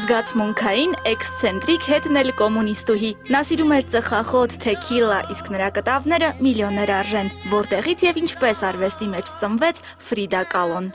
Զգացմունքային էքսցենտրիկ հետնել կոմունիստուհի։ Նա սիրում էր ծխախոտ, թեքիլա, իսկ նրա կտավները միլիոններ արժեն, որտեղից եւ ինչպես արվեստի մեջ ծնվեց Ֆրիդա Կալոն։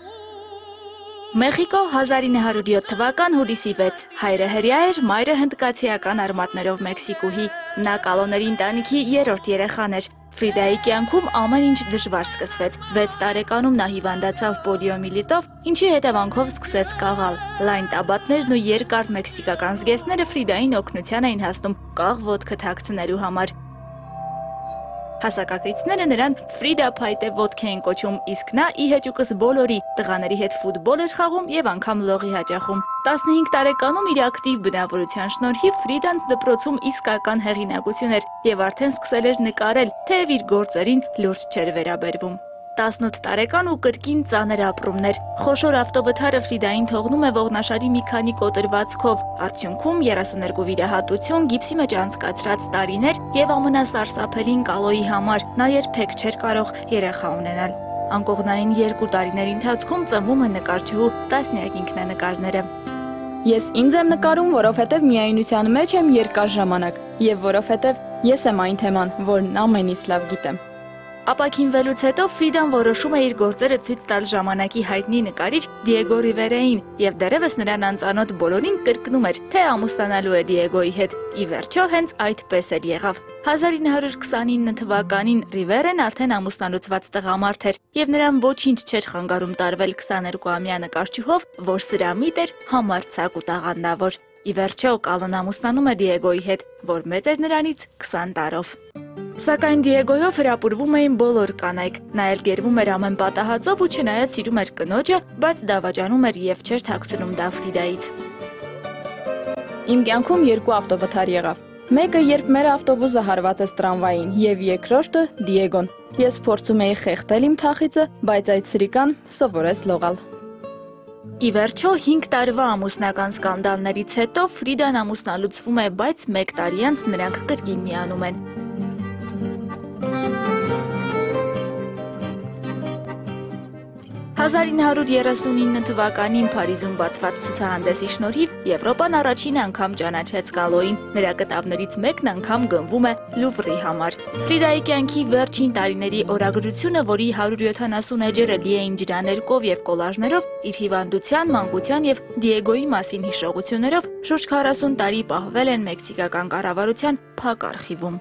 Մեխիկո 1907 թվական հուլիսի 6, հայրը հրյա էր, մայրը հնդկացիական արմատներով մեքսիկուհի։ Նա Կալոների ընտանիքի երրորդ երեխան էր։ Ֆրիդայի կյանքում ամեն ինչ դժվար սկսվեց։ 6 տարեկանում նա հիվանդացավ պոլիոմիելիտով, ինչի հետևանքով սկսեց կաղալ։ Լայն տաբատներն ու երկար մեքսիկական զգեստները Ֆրիդային օգնության էին հասնում կաղ ոտքը թաքցնելու համար։ Հասակակիցները նրան Ֆրիդա Փայտե ոդք էին կոչում, իսկ նա ի հեճուկս բոլորի տղաների հետ ֆուտբոլ էր խաղում եւ անգամ լողի հաճախում։ 15 տարեկանում իր ակտիվ բնավորության շնորհիվ Ֆրիդան դպրոցում իսկական հեղինակություն էր եւ արդեն սկսել էր նկարել, թեև իր գործերին լուրջ չէր վերաբերվում։ 18 տարեկան ու կրկին ծանր ապրումներ։ Խոշոր ավտովթարը Ֆրիդային թողնում է ողնաշարի մի քանի կոտրվածքով, արդյունքում 32 վիրահատություն, գիպսի մեջ անցկացրած տարիներ եւ ամենասարսափելին կալոյի համար նա երբեք չէր կարող երեխա ունենալ։ Անկողնային 2 տարիների ընթացքում ծնվում է նկարչուհու տասնյակ ինքնանկարները։ Ես ինձ եմ նկարում, որովհետև միայնության մեջ եմ երկար ժամանակ եւ որովհետև ես եմ այն թեման, որն ամենից լավ գիտեմ։ Ապաքինվելուց հետո Ֆրիդան որոշում է իր գործերը ցույց տալ ժամանակի հայտնի նկարիչ Դիեգո Ռիվերային եւ դեռևս նրան անծանոթ բոլորին կրկնում էր, թե ամուսնանալու է Դիեգոյի հետ։ Ի վերջո հենց այդպես էր եղավ։ 1929 թվականին Ռիվերեն արդեն ամուսնալուծված տղամարդ էր եւ նրան ոչինչ չէր խանգարում տարվել 22-ամյա նկարչուհով, որ սրամիտ էր, համարձակ ու տաղանդավոր։ Ի վերջո Կալոն ամուսնանում է Դիեգոյի հետ, որ մեծ էր նրանից 20 տարով։ Սակայն Դիեգոյով հրապուրվում էին բոլոր կանայք, նա էլ գերվում էր ամեն պատահածով ու չնայած սիրում էր կնոջը, բայց դավաճանում էր եւ չէր թաքցնում դա Ֆրիդայից։ Իմ կյանքում 2 ավտովթար եղավ։ Մեկը երբ մեր ավտոբուսը հարվածեց տրամվային եւ երկրորդը Դիեգոն։ Ես փորձում էի խեղդել իմ թախիծը, բայց այդ սրիկան սովորեց լողալ։ Ի վերջո 5 տարվա ամուսնական սկանդալներից հետո Ֆրիդան ամուսնալուծվում է, բայց 1 տարի անց նրանք կրկին միանում են։ 1939 թվականին Փարիզում բացված ցուցահանդեսի շնորհիվ Եվրոպան առաջին անգամ ճանաչեց Կալոյին, նրա կտավներից մեկն անգամ գնվում է Լուվրի համար։ Ֆրիդայի կյանքի վերջին տարիների օրագրությունը, որի 170 էջերը լի էին ջրաներկով եւ կոլաժներով, իր հիվանդության, մանկության եւ Դիեգոյի մասին հիշողություններով շուրջ 40 տարի պահվել են մեքսիկական կառավարության փակ արխիվում։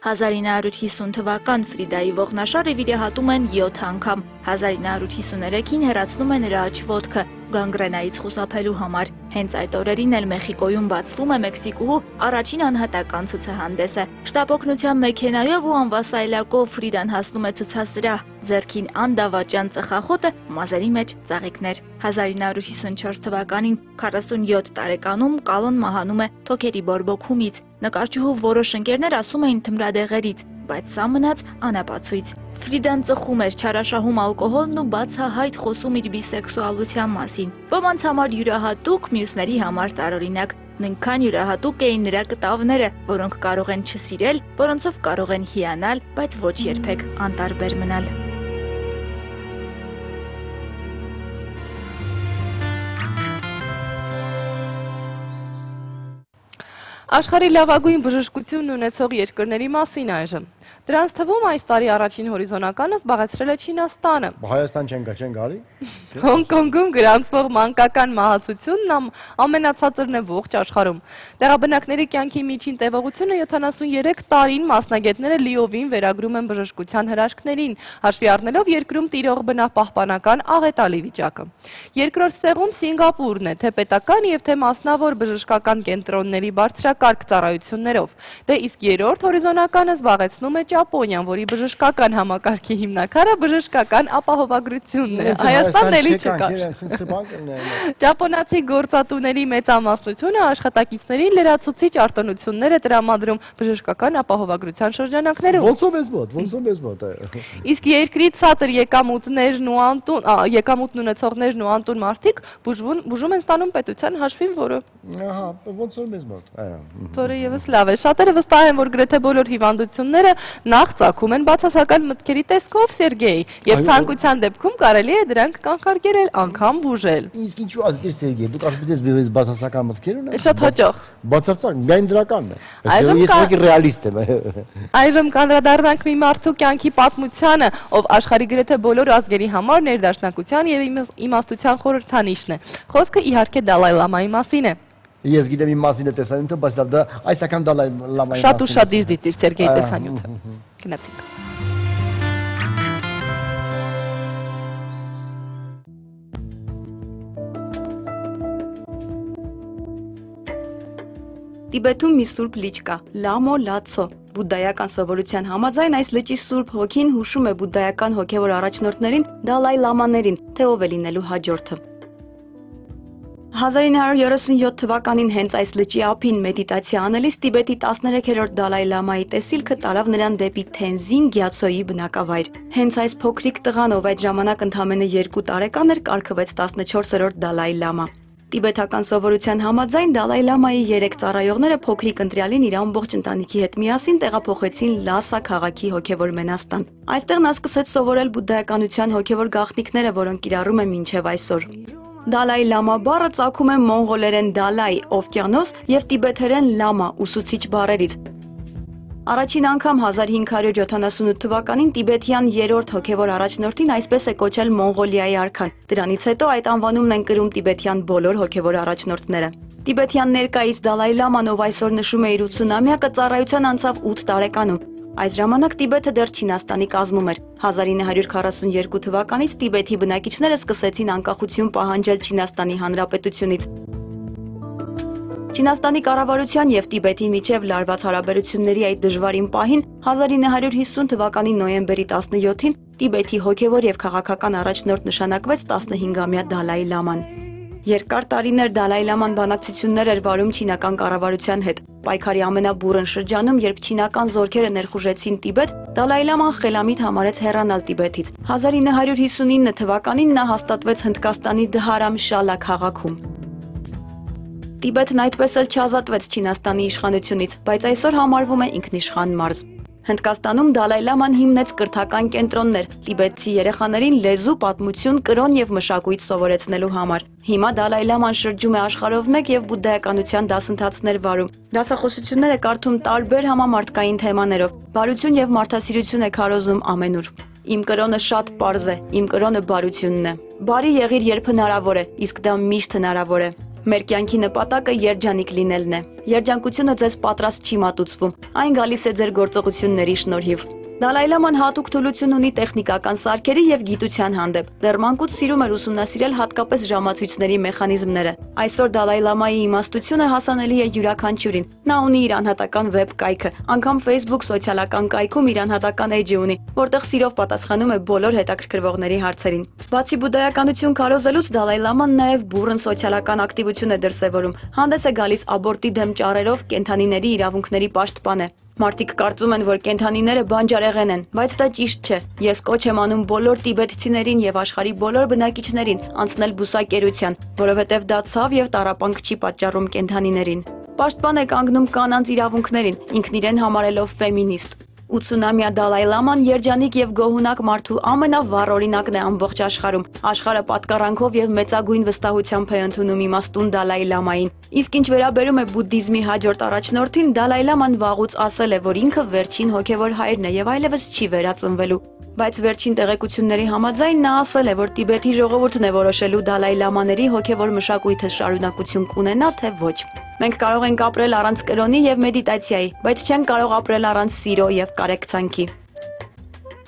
1950 թվական Ֆրիդայի ողնաշարը վիրահատում են 7 անգամ, 1953-ին հեռացնում է նրա աչվոտքը գանգրենայից խուսափելու համար։ Հենց այդ օրերին էլ Մեխիկոյում բացվում է մեքսիկուհու առաջին անհատական ցուցահանդեսը։ Շտապօգնության մեքենայով ու անվասայլակով Ֆրիդան հասնում է ցուցասրահ, ձեռքին անդավաճան ծխախոտը, մազերի մեջ ծաղիկներ։ 1954 թվականին 47 տարեկանում Կալոն մահանում է թոքերի բորբոքումից։ Նկարչուհու որոշ ընկերներ ասում էին թմրադեղերից, բայց սա մնաց անապացույց։ Ֆրիդան ծխում էր, չարաշահում ալկոհոլն ու բացահայտ խոսում իր բիսեքսուալության մասին։ Ոմանց համար յուրահատուկ, մյուսների համար տարօրինակ։ Նույնքան յուրահատուկ էին նրա կտավները, որոնք կարող են չսիրել, որոնցով կարող են հիանալ, բայց ոչ երբեք անտարբեր մնալ։ Աշխարհի լավագույն բժշկությունն ունեցող երկրների մասին այժմ։ Դրանց թվում այս տարի առաջին հորիզոնականը զբաղեցրել է Չինաստանը։ Հայաստան չեն գալի։ Հոնկոնգում գրանցվող մանկական մահացությունն ամենացածրն է ողջ աշխարհում։ Տեղաբնակների կյանքի միջին տևողությունը 73 տարին մասնագետները լիովին վերագրում են բժշկության հրաշքներին, հաշվի առնելով երկրում տիրող բնապահպանական աղետալի վիճակը։ Երկրորդ տեղում Սինգապուրն է, թե պետական եւ թե մասնավոր բժշկական կենտրոնների բարձրակարգ ծառայություններով։ Դե իսկ երրորդ հորիզոնականը զբաղեցնում է Ճապոնիան, որի բժշկական համակարգի հիմնաքարը բժշկական ապահովագրությունն է։ Հայաստանն էլի չկար։ Ճապոնացի գործատուների մեծամասնությունը աշխատակիցներին լրացուցիչ արտոնություններ է տրամադրում բժշկական ապահովագրության շրջանակներում։ Ոնց մոտ։ Իսկ երկրի ցածր եկամուտն ունեցողներն ու անտուն մարդիկ բուժում են ստանում պետության հաշվին, որը ոնց որ մեզ մոտ։ Որը եւս լավ է։ Շատերը վստահ են, որ գրեթե բոլոր հիվանդությունները նախ ծագում են բացասական մտքերի տեսքով, Սերգեյ, եւ ցանկության դեպքում կարելի է դրանք կանխարգելել, անգամ բուժել։ Իսկ ինչու ասես Սերգեյ, դուք ասում եք բացասական մտքեր ունեք։ Շատ հաճախ։ Բացարձակ, միայն դրականն է։ Ես ռեալիստ եմ։ Այժմ կանդրադառնանք մի մարդու կյանքի պատմությանը, ով աշխարհի գրեթե բոլոր ազգերի համար ներդաշնակության եւ իմաստության խորհրդանիշն է։ Խոսքը իհարկե Դալայ Լամայի մասին է։ Ես գիտեմ իմ մասին է տեսանյութը, բայց դա այս անգամ Դալայ Լամայի մասին։ Շատ ու շատ դիտիր Սերգեյ տեսանյութը։ Գնացինք։ Տիբեթում մի սուրբ լիճ կա՝ Լամո Լացո, Բուդդայական սովորության համաձայն այս լճի Սուրբ Հոգին հուշում է բուդդայական հոգևոր առաջնորդներին Դալայ Լամաներին, թե ով է լինելու հաջորդը։ 1937 թվականին հենց այս լճի ափին մեդիտացիա անելիս Տիբետի 13-րդ Դալայ Լամայի տեսիլքը տարավ նրան դեպի Թենզին Գյացոյի բնակավայր։ Հենց այս փոքրիկ տղան, ով այդ ժամանակ ընդամենը 2 տարեկան էր, կարգվեց 14-րդ Դալայ Լամա։ Տիբետական սովորության համաձայն Դալայ Լամայի 3 ծառայողները փոքրիկ ընտրյալին իր ամբողջ ընտանիքի հետ միասին տեղափոխեցին Լասա քաղաքի հոգևոր մենաստան։ Այստեղ նա սկսեց սովորել բուդդայականության հոգևոր գաղտնիքները, որոնք կիրառում է մինչև այսօր։ Դալայ Լամա բառը ծագում է մոնղոլերեն դալայ օվկիանոս եւ տիբեթերեն լամա ուսուցիչ բառերից։ Առաջին անգամ 1578 թվականին տիբետյան 3-րդ հոգևոր առաջնորդին այսպես է կոչել Մոնղոլիայի արքան։ Դրանից հետո այդ անվանումն են կրում տիբետյան բոլոր հոգևոր առաջնորդները։ Տիբետյան ներկայիս Դալայ Լաման, ով այսօր նշում է իր 80-ամյակը, ծառայության անցավ 8 տարեկանում։ Այս ժամանակ Տիբեթը դեռ Չինաստանի կազմում էր։ 1942 թվականից Տիբեթի բնակիչները սկսեցին անկախություն պահանջել Չինաստանի Հանրապետությունից։ Չինաստանի կառավարության եւ Տիբեթի միջև լարված հարաբերությունների այդ դժվարին պահին 1950 թվականի նոյեմբերի 17-ին Տիբեթի հոգևոր եւ քաղաքական առաջնորդ նշանակվեց 15-ամյա Դալայ Լաման։ Երկար տարիներ Դալայ Լաման բանակցություններ էր վարում չինական կառավարության հետ։ Պայքարի ամենաբուրըն շրջանում, երբ չինական զորքերը ներխուժեցին Տիբետ, Դալայ Լաման խելամիտ համարեց հեռանալ Տիբեթից։ 1959 թվականին նա հաստատվեց Հնդկաստանի Դհարամշալա քաղաքում։ Տիբեթն այդպես էլ չազատվեց Չինաստանի իշխանությունից, բայց այսօր համարվում է ինքնիշխան մարզ։ Հնդկաստանում Դալայ Լաման հիմնեց կրթական կենտրոններ տիբետցի երեխաներին լեզու, պատմություն, կրոն եւ մշակույթ սովորեցնելու համար։ Հիմա Դալայ Լաման շրջում է աշխարհով մեկ եւ բուդդայականության դասընթացներ վարում։ Դասախոսություններ է կարդում տարբեր համամարտկային թեմաներով։ Բարություն եւ մարդասիրություն է քարոզում ամենուր։ Իմ կրոնը շատ պարզ է, իմ կրոնը բարությունն է։ Բարի եղիր, երբ հնարավոր է, իսկ դա միշտ հնարավոր է։ Մեր կյանքի նպատակը երջանիկ լինելն է։ Երջանկությունը ձեզ պատրաստ չի մատուցվում, այն գալիս է ձեր գործողությունների շնորհիվ։ Դալայ Լաման հատուկ թուլություն ունի տեխնիկական սարքերի եւ գիտության հանդեպ։ Դեռ մանկուց սիրում էր ուսումնասիրել հատկապես ժամացույցների մեխանիզմները։ Այսօր Դալայ Լամայի իմաստությունը հասանելի է յուրաքանչյուրին։ Նա ունի իր անհատական վեբ կայքը, անգամ Facebook սոցիալական կայքում իր անհատական էջը ունի, որտեղ սիրով պատասխանում է բոլոր հետաքրքրվողների հարցերին։ Բացի բուդդայականություն քարոզելուց Դալայ Լաման նաև բուրըն սոցիալական ակտիվություն է դրսևորում։ Հանդես է գալիս աբորտի դեմ ճառերով, կենդանիների իրավունքների պաշտպան է։ Մարդիկ կարծում են, որ կենդանիները բանջարեղեն են, բայց դա ճիշտ չէ։ Ես կոչ եմ անում բոլոր տիբետցիներին եւ աշխարհի բոլոր բնակիչներին անցնել բուսակերության, որովհետեւ դա ցավ եւ տառապանք չի պատճառում կենդանիներին։ Պաշտպան է կանգնում կանանց իրավունքներին, ինքն իրեն համարելով ֆեմինիստ։ 80-ամյա Դալայ Լաման երջանիկ եւ գոհունակ մարդու ամենավառ օրինակն է ամբողջ աշխարհում։ Աշխարհը պատկառանքով եւ մեծագույն վստահությամբ է ընդունում իմաստուն Դալայ Լամային։ Իսկ ինչ վերաբերում է բուդդիզմի հաջորդ առաջնորդին, Դալայ Լաման վաղուց ասել է, որ ինքը վերջին հոգևոր հայրն է եւ այլևս չի վերածնվելու։ Բայց վերջին տեղեկությունների համաձայն նա ասել է, որ Տիբեթի ժողովուրդն է որոշելու Դալայ Լամաների հոգևոր մշակույթը շարունակություն կունենա, թե ոչ։ Մենք կարող ենք ապրել առանց կրոնի եւ մեդիտացիայի, բայց չենք կարող ապրել առանց սիրո եւ կարեկցանքի։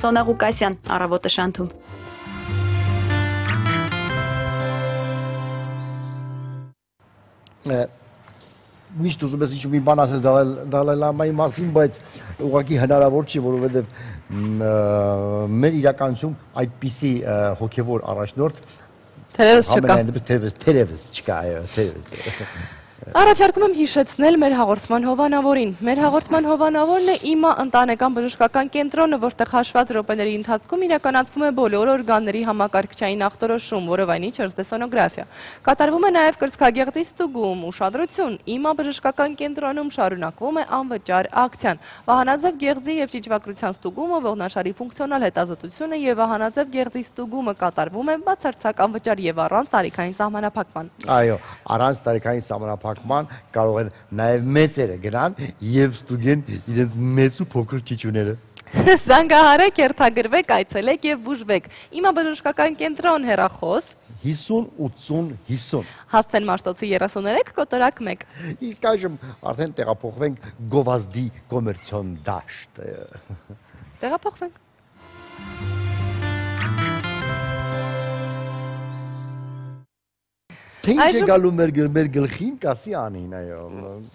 Սոնա Ղուկասյան, Առավոտը շանթում։ Միշտ ուզում ես ինչ-որ մի բան ասես Դալայ Լամայի մասին, բայց ուղղակի հնարավոր չի, որովհետև մեր իրականությունում այդպիսի հոգևոր առաջնորդ թերևս չկա, թերևս։ Առաջարկում եմ հիշեցնել մեր հաղորդման հովանավորին։ Մեր հաղորդման հովանավորն է ԻՄԱ ընտանեկան բժշկական կենտրոնը, որտեղ հաշված րոպեների ընթացքում իրականացվում է բոլոր օրգանների համակարգչային ախտորոշում, որովայնի չերձդեսոնոգրաֆիա։ Կատարվում է նաև կրծքագեղձի ստուգում, ուշադրություն, ԻՄԱ բժշկական կենտրոնում շարունակվում է անվճար ակցիան։ Վահանաձև գեղձի եւ ճիճվագրության ստուգումը, ողնաշարի ֆունկցիոնալ հետազոտությունը եւ վահանաձև գեղձի ստուգումը կատարվում է բացարձակ անվճար եւ առանց տարիքային սահմանափակման։ Այո, առանց տարիքային սահմանափակման կարող են նաև մեծերը գնան եւ ստուգեն իրենց մեծ ու փոքր ճիճուները։ Զանգահարեք, երթագրվեք, այցելեք եւ բուժվեք։ ԻՄԱ բժշկական կենտրոն հեռախոս 50-80-50 Հասցեն Մաշտոցի 33 կոտորակ 1։ Իսկ այժմ արդեն տեղափոխվենք Գովազդի կոմերցիոն դաշտ։ Տեղափոխվենք։ Թե ինչ է գալու մեր գլխին, կասի անին, այո,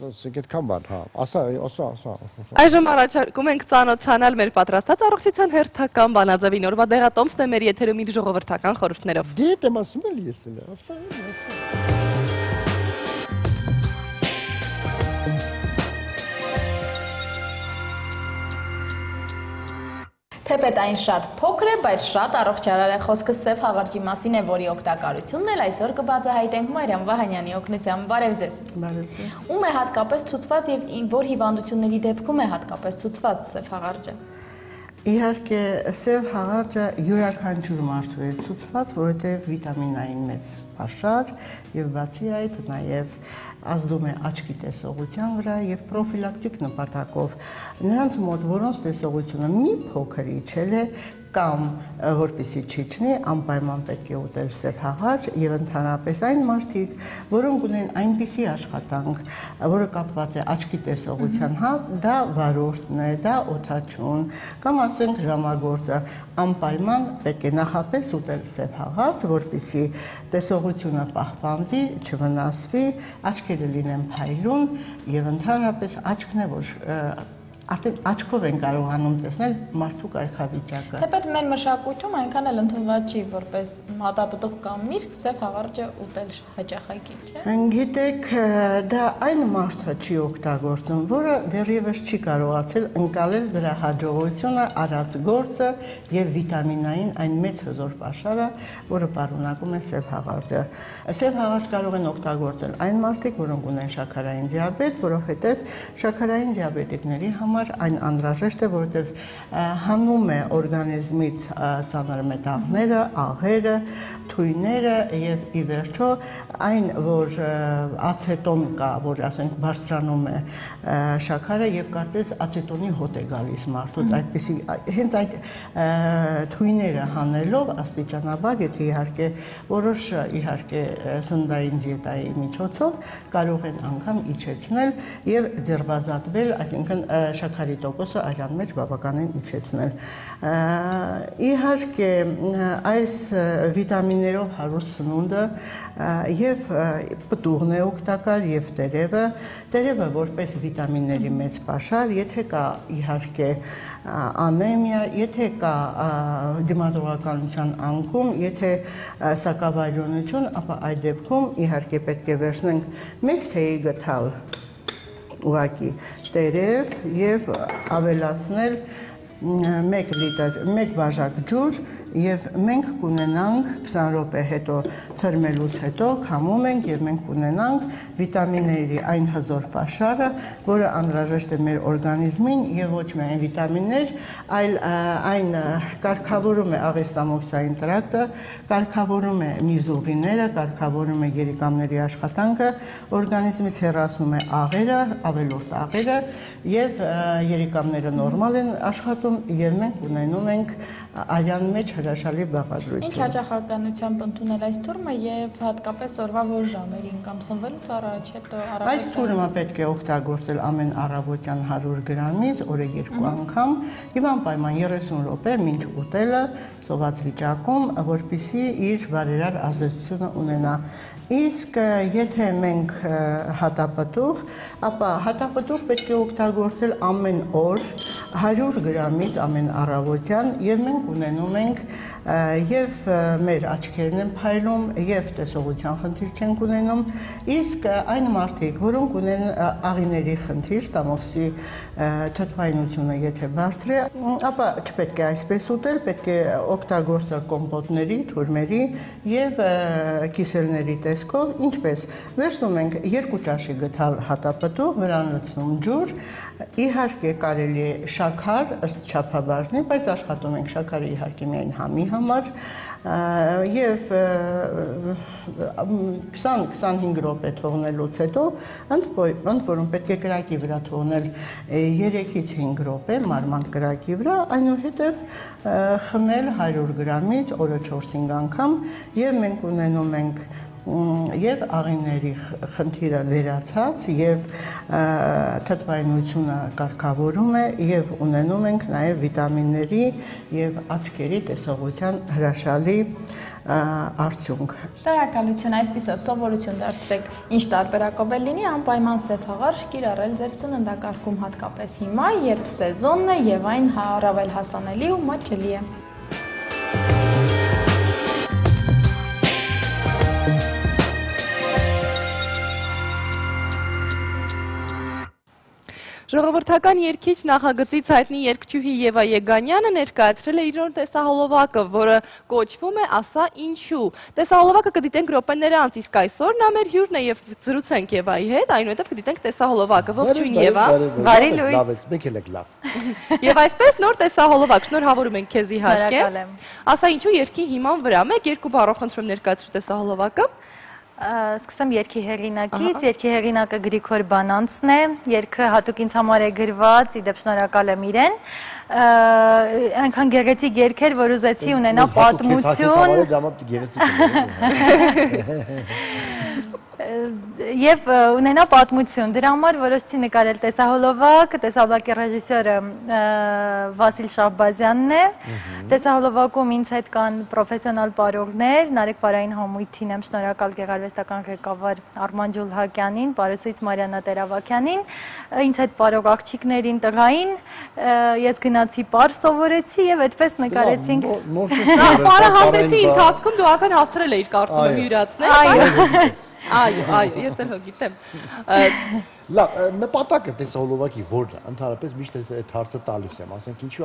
այդքան բան, հա, ասա։ Այժմ առաջարկում ենք ծանոթանալ մեր պատրաստած առողջության հերթական բանաձևին, օրվա դեղատոմսն է մեր եթերում իր ժողովրդական խորհուրդներով։ Դե եմ ասում էլ ես էլ, ասա։ Թեպետ այն շատ փոքր է, բայց շատ առողջարար է, խոսքը սև հաղարջի մասին է, որի օգտակարությունն էլ այսօր կբացահայտենք Մարիամ Վահանյանի օգնությամբ։ Բարև ձեզ։ Ում է հատկապես ցուցված եւ որ հիվանդությունների դեպքում է հատկապես ցուցված սև հաղարջը։ Իհարկե, սև հաղարջը յուրաքանչյուր մարդու է ցուցված, որովհետև վիտամինային մեծ պաշար եւ բացի այդ նաեւ ազդում է աչքի տեսողության վրա եւ պրոֆիլակտիկ նպատակով նրանց մոտ, որոնց տեսողությունը մի փոքր իջել է կամ որպեսզի չիջնի, անպայման պետք է ուտել սև հաղարջ եւ ընդհանրապես այն մարդիկ, որոնք ունեն այնպիսի աշխատանք, որը կապված է աչքի տեսողության հետ, դա վարորդն է, դա օդաչուն, կամ ասենք ժամագործը, անպայման պետք է նախապես ուտել սև հաղարջ, որպեսզի տեսողությունը պահպանվի, չվնասվի, աչքերը լինեն փայլուն եւ ընդհանրապես աչքն է, որ արդեն աչքով են կարողանում տեսնել մարդու կարգավիճակը։ Թեպետ մեր մշակույթում այնքան էլ ընդունված չի, որպես հատապտուղ կամ միրգ սև հաղարջը ուտել հաճախակի, չէ՞։ Գիտեք, դա այն մարդը չի օգտագործում, որը դեռևս չի կարողացել ընկալել դրա հաջողությունը, արած գործը եւ վիտամինային այն մեծ հզոր պաշարը, որը պարունակում է սև հաղարջը։ Սև հաղարջ կարող են օգտագործել այն մարդիկ, որոնք ունեն շաքարային դիաբետ, որովհետեւ շաքարային դիաբետիկների համար այն անհրաժեշտ է, որովհետև հանում է օրգանիզմից ծանր մետաղները, աղերը, թույները եւ ի վերջո այն, որ ացետոն կա, որ ասենք բարձրանում է շաքարը եւ կարծես ացետոնի հոտ է գալիս մարդու, այդպեսի հենց այդ թույները հանելով աստիճանաբար, եթե իհարկե որոշ իհարկե սննդային դիետայի միջոցով կարող են անգամ իջեցնել եւ ձերբազատվել, այսինքն շաքարի տոկոսը արյան մեջ բավականին իջեցնել։ Իհարկե այս վիտամիններով հարուստ սնունդը եւ պտուղն է օգտակար եւ տերևը որպես վիտամինների մեծ պաշար, եթե կա իհարկե անեմիա, եթե կա դիմադրողականության անկում, եթե սակավայրոնություն, ապա այդ դեպքում իհարկե պետք է վերցնենք մեկ թեյի գթալ ուղակի տերև եւ ավելացնել 1 լիտր, 1 բաժակ ջուր եւ մենք կունենանք 20 րոպե հետո թրմելուց հետո քամում ենք եւ մենք կունենանք վիտամինների այն հզոր պաշարը, որը անհրաժեշտ է մեր օրգանիզմին եւ ոչ միայն վիտամիններ, այլ այն կարգավորում է աղեստամոքսային տրակտը, կարգավորում է միզուղիները, կարգավորում է երիկամների աշխատանքը, օրգանիզմից հեռացնում է աղերը, ավելորդ աղերը եւ երիկամները նորմալ են աշխատում եւ մենք ունենում ենք արյան մեջ հրաշալի բաղադրություն։ Ինչ հաճախականությամբ ընդունել այս թուրմը եւ հատկապես օրվա որ ժամերին կամ սնվելուց առաջ, հետո առավոտյան։ Այս թուրմը պետք է օգտագործել ամեն առավոտյան 100 գրամից օրը 2 անգամ եւ անպայման 30 րոպե մինչ ուտելը սոված վիճակում, որպեսզի իր բարերար ազդեցությունը ունենա։ Իսկ եթե մենք հատապտուղ, ապա հատապտուղ պետք է օգտագործել ամեն օր 100 գրամից ամեն առավոտյան եւ մենք ունենում ենք եւ մեր աչքերն են փայլում եւ տեսողության խնդիր չենք ունենում, իսկ այն մարդիկ, որոնք ունեն աղիների խնդիր, ստամոքսի թթվայնությունը եթե բարձր է, ապա չպետք է այսպես ուտել, պետք է օգտագործել կոմպոտների, թուրմերի եւ կիսելների տեսքով, ինչպես վերցնում ենք 2 ճաշի գթալ հատապտուղ, վրան լցնում ջուր, իհարկե կարելի է շաքար ըստ չափաբաժնի, բայց աշխատում ենք շաքարը իհարկե միայն համի համար եւ 20-25 րոպե թողնելուց հետո ընդ որում պետք է կրակի վրա թողնել 3-ից 5 րոպե մարմանդ կրակի վրա, այնուհետև խմել 100 գրամից օրը 4-5 անգամ եւ մենք ունենում ենք եւ աղիների խնդիրը վերացած եւ թթվայնությունը կարգավորում է եւ ունենում ենք նաեւ վիտամինների եւ աչքերի տեսողության հրաշալի արդյունք։ Շնորհակալություն, այսպիսով սովորություն դարձրեք, ինչ տարբերակով էլ լինի, անպայման սև հաղարշ կիրառել ձեր սննդակարգում հատկապես հիմա, երբ սեզոնն է եւ այն առավել հասանելի ու մատչելի է։ Ժողովրդական երգիչ նախագծից հայտնի երգչուհի Եվա Եգանյանը ներկայացրել է իր նոր տեսահոլովակը, որը կոչվում է «Ասա ինչու»։ Տեսահոլովակը կդիտենք րոպեների անց, իսկ այսօր նա մեր հյուրն է եւ զրուցենք Եվայի հետ, այնուհետև կդիտենք տեսահոլովակը։ Ողջույն Եվա։ Բարի լույս։ Մեկ եք լավ։ Եւ այսպես նոր տեսահոլովակ, շնորհավորում ենք քեզ իհարկե։ «Ասա ինչու» երգի հիման վրա, մեկ-երկու բառով խնդրում ներկայացրու տեսահոլովակը։ Սկսեմ երգի հեղինակից, երգի հեղինակը Գրիգոր Բանանցն է, երգը հատուկ ինձ համար է գրված, իդեպ շնորհակալ եմ իրեն, այնքան գեղեցիկ երգ էր, որ ուզեցի ունենա և ունենա պատմություն, դրա համար որոշեցի նկարել տեսահոլովակ, տեսահոլովակի ռեժիսորը Վասիլ Շահբազյանն է, տեսահոլովակում ինձ հետ կան պրոֆեսիոնալ պարողներ, Նարեկ Պարային համույթին եմ շնորհակալ գեղարվեստական ղեկավար Արման Ջուլհակյանին, պարուսույց Մարիանա Տերավակյանին, ինձ հետ պարող աղջիկներին, տղային, ես գնացի պար սովորեցի և այդպես նկարեցինք։ Պարահանդեսի ընթացքում դու արդեն հասցրել էիր կարծում եմ յուրացնել։ Այո, ես էլ հո գիտեմ։ Լավ, նպատակը տեսահոլովակի որն է, ընդհանրապես միշտ այդ հարցը տալիս եմ, ասենք ինչու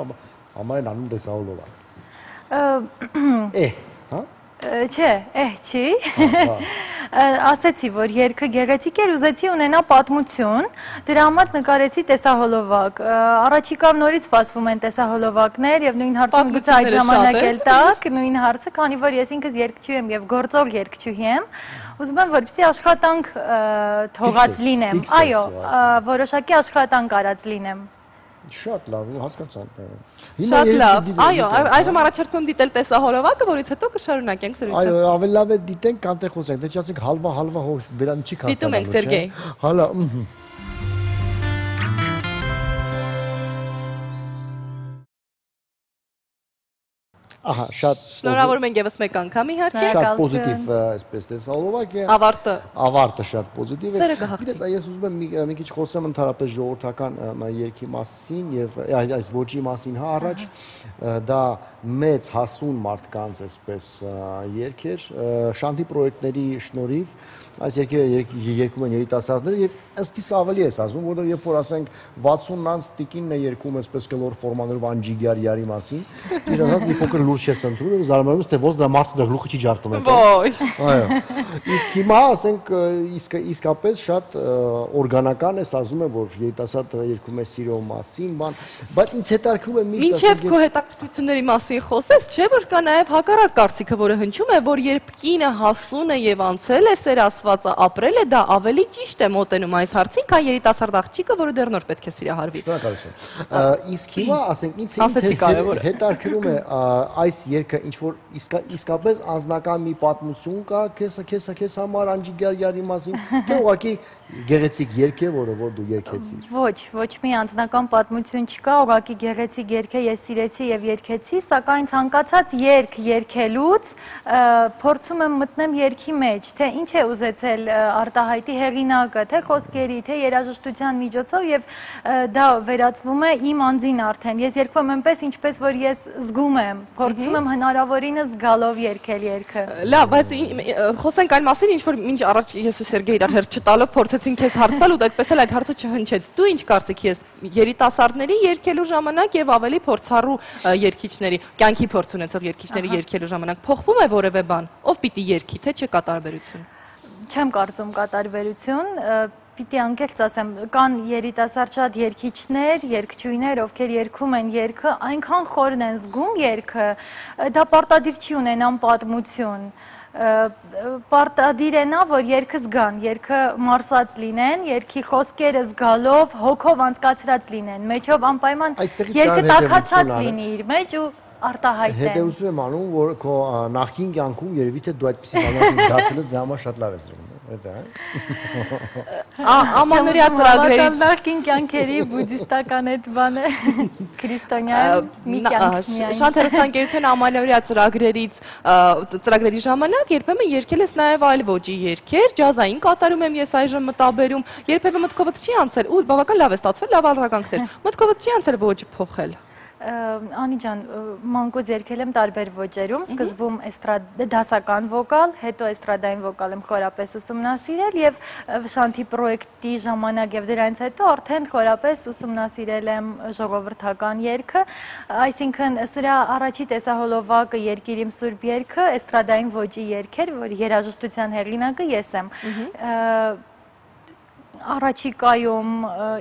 համար են անում տեսահոլովակ։ Չէ, չի, ասեցի, որ երգը գեղեցիկ էր, ուզեցի ունենա պատմություն, դրա համար նկարեցի տեսահոլովակ, առաջիկավ նորից սպասվում են տեսահոլովակներ և նույն հարցում գուցե այդ ժամանակ էլ տակ, նույն հարցը, քանի որ ես ինքս երգչուհի եմ և գործող երգչուհի եմ, ուզում եմ, որպեսզի աշխատանք թողած լինեմ, այո, որոշակի աշխատանք արած լինեմ։ Շատ լավ, հասկացանք։ Շատ լավ, այո, այժմ առաջարկում դիտել տեսահոլովակը, որից հետո կշարունակենք զրույցը։ Այո, ավելի լավ է դիտենք, կանտեղ խոսենք, դե չասենք հալվա, բերան չի կասանալու, չէ։ Դիտում ենք, Սերգեյ։ Հալա, Ահա, շատ շնորհավորում ենք եւս մեկ անգամ իհարկե։ Շատ պոզիտիվ այսպես տեսահոլովակ է։ Ավարտը շատ պոզիտիվ է։ Սերը կհաղթի։ Գիտես, ես ուզում եմ մի քիչ խոսեմ ընդհանրապես ժողովրդական երգի մասին եւ այս ոճի մասին, հա, առաջ դա մեծ հասուն մարդկանց այսպես երգ էր, շանթի պրոյեկտների շնորհիվ այս երգերը երգում են երիտասարդները եւ ըստ իս ավելի ես ասում, որովհետեւ երբ որ ասենք 60-ից տիկինն է երգում այսպես կլոր ֆորմաներով Անջիգարյարի մասին, իրենից մի փոքր լուրջ ես ընդունում, զարմանում ես, թե ոնց դա մարդը դա գլուխը չի ջարդում այդ։ Այո։ Իսկ հիմա ասենք իսկապես շատ օրգանական է, ասում եմ, որ երիտասարդը երգում է սիրո մասին, բան, բայց ինձ հետաքրքրում է միշտ մինչև քո հետաքրքրությունների մասին խոսես, չէ՞ որ կա նաև հակառակ կարծիքը, որը հնչում է, որ երբ կինը հասուն է եւ անցել է սեր ասվածը, ապրել է, դա ավելի ճիշտ է մոտենում այս հարցին, քան երիտասարդ աղջիկը, որը դեռ նոր պետք է սիրահարվի։ Շնորհակալություն։ Իսկ հիմա ասենք ինձ հետաքրքրում է այս երգը ինչ որ իսկապես անձնական մի պատմություն կա քեզ համար Անջիգարյարի մասին, թե ուղղակի գեղեցիկ երգ է, որը որ դու երգեցիր։ Ոչ մի անձնական պատմություն չկա, ուղղակի գեղեցիկ երգ է, ես սիրեցի եւ երգեցի, սակայն ցանկացած երգ երգելուց փորձում եմ մտնել երգի մեջ, թե ինչ է ուզեցել արտահայտի հեղինակը, թե խոսքերի, թե երաժշտության միջոցով եւ դա վերածվում է իմ անձին արդեն։ Ես երգում եմ այնպես, ինչպես որ ես զգում եմ, փորձում եմ հնարավորինս զգալով երգել երգը։ Լավ, բայց խոսենք այն մասին, ինչ որ մինչ առաջ ես ու Սերգեյ իրար հերթ չտալով փորձեցին քեզ հարց տալ ու այդպես էլ այդ հարցը չհնչեց։ Դու ինչ կարծիքի ես երիտասարդների երգելու ժամանակ եւ ավելի փորձառու երգիչների, կյանքի փորձ ունեցող երգիչների երգելու ժամանակ փոխվում է որևէ բան։ Ով պիտի երգի, թե չէ կա տարբերություն։ Չեմ կարծում կա տարբերություն, պիտի անկեղծ ասեմ, կան երիտասարդ շատ երգիչներ, երգչուհիներ, ովքեր երգում են երգը, այնքան խորն են զգում երգը, դա պարտադիր չի ունենան պատմություն։ Պարտադիր է նա, որ երգը զգան, երգը մարսած լինեն, երգի խոսքերը զգալով, հոգով անցկացրած լինեն, մեջով անպայման երգը տաքացած լինի իր մեջ ու արտահայտեն։ Հետևություն եմ անում, որ քո նախկին կյանքում երևի թե դու այդպիսի բաներ զգացել ես, դա համար շատ լավ ես զգում։ Ամանորյա ծրագրերից նախկին կյանքերի բուդդիստական այդ բանը քրիստոնյան մի կյանք միայն։ Շատ հեռուստաընկերության ամանորյա ծրագրերի ժամանակ երբեմն երգել ես նաև այլ ոճի երգեր, ջազային կատարում եմ ես այժմ մտաբերում, երբևէ մտքովդ չի անցել ու բավական լավ է ստացվել, լավ արձագանքներ։ Մտքովդ չի անցել ոճ փոխել։ Անի ջան, մանկուց երգել եմ տարբեր ոճերում, սկզբում դասական վոկալ, հետո էստրադային վոկալ եմ խորապես ուսումնասիրել եւ Շանթի պրոյեկտի ժամանակ եւ դրանից հետո արդեն խորապես ուսումնասիրել եմ ժողովրդական երգը, այսինքն սրա առաջի տեսահոլովակը Երկիր իմ սուրբ երգը էստրադային ոճի երգ էր, որ երաժշտության հեղինակը ես եմ։ Առաջիկայում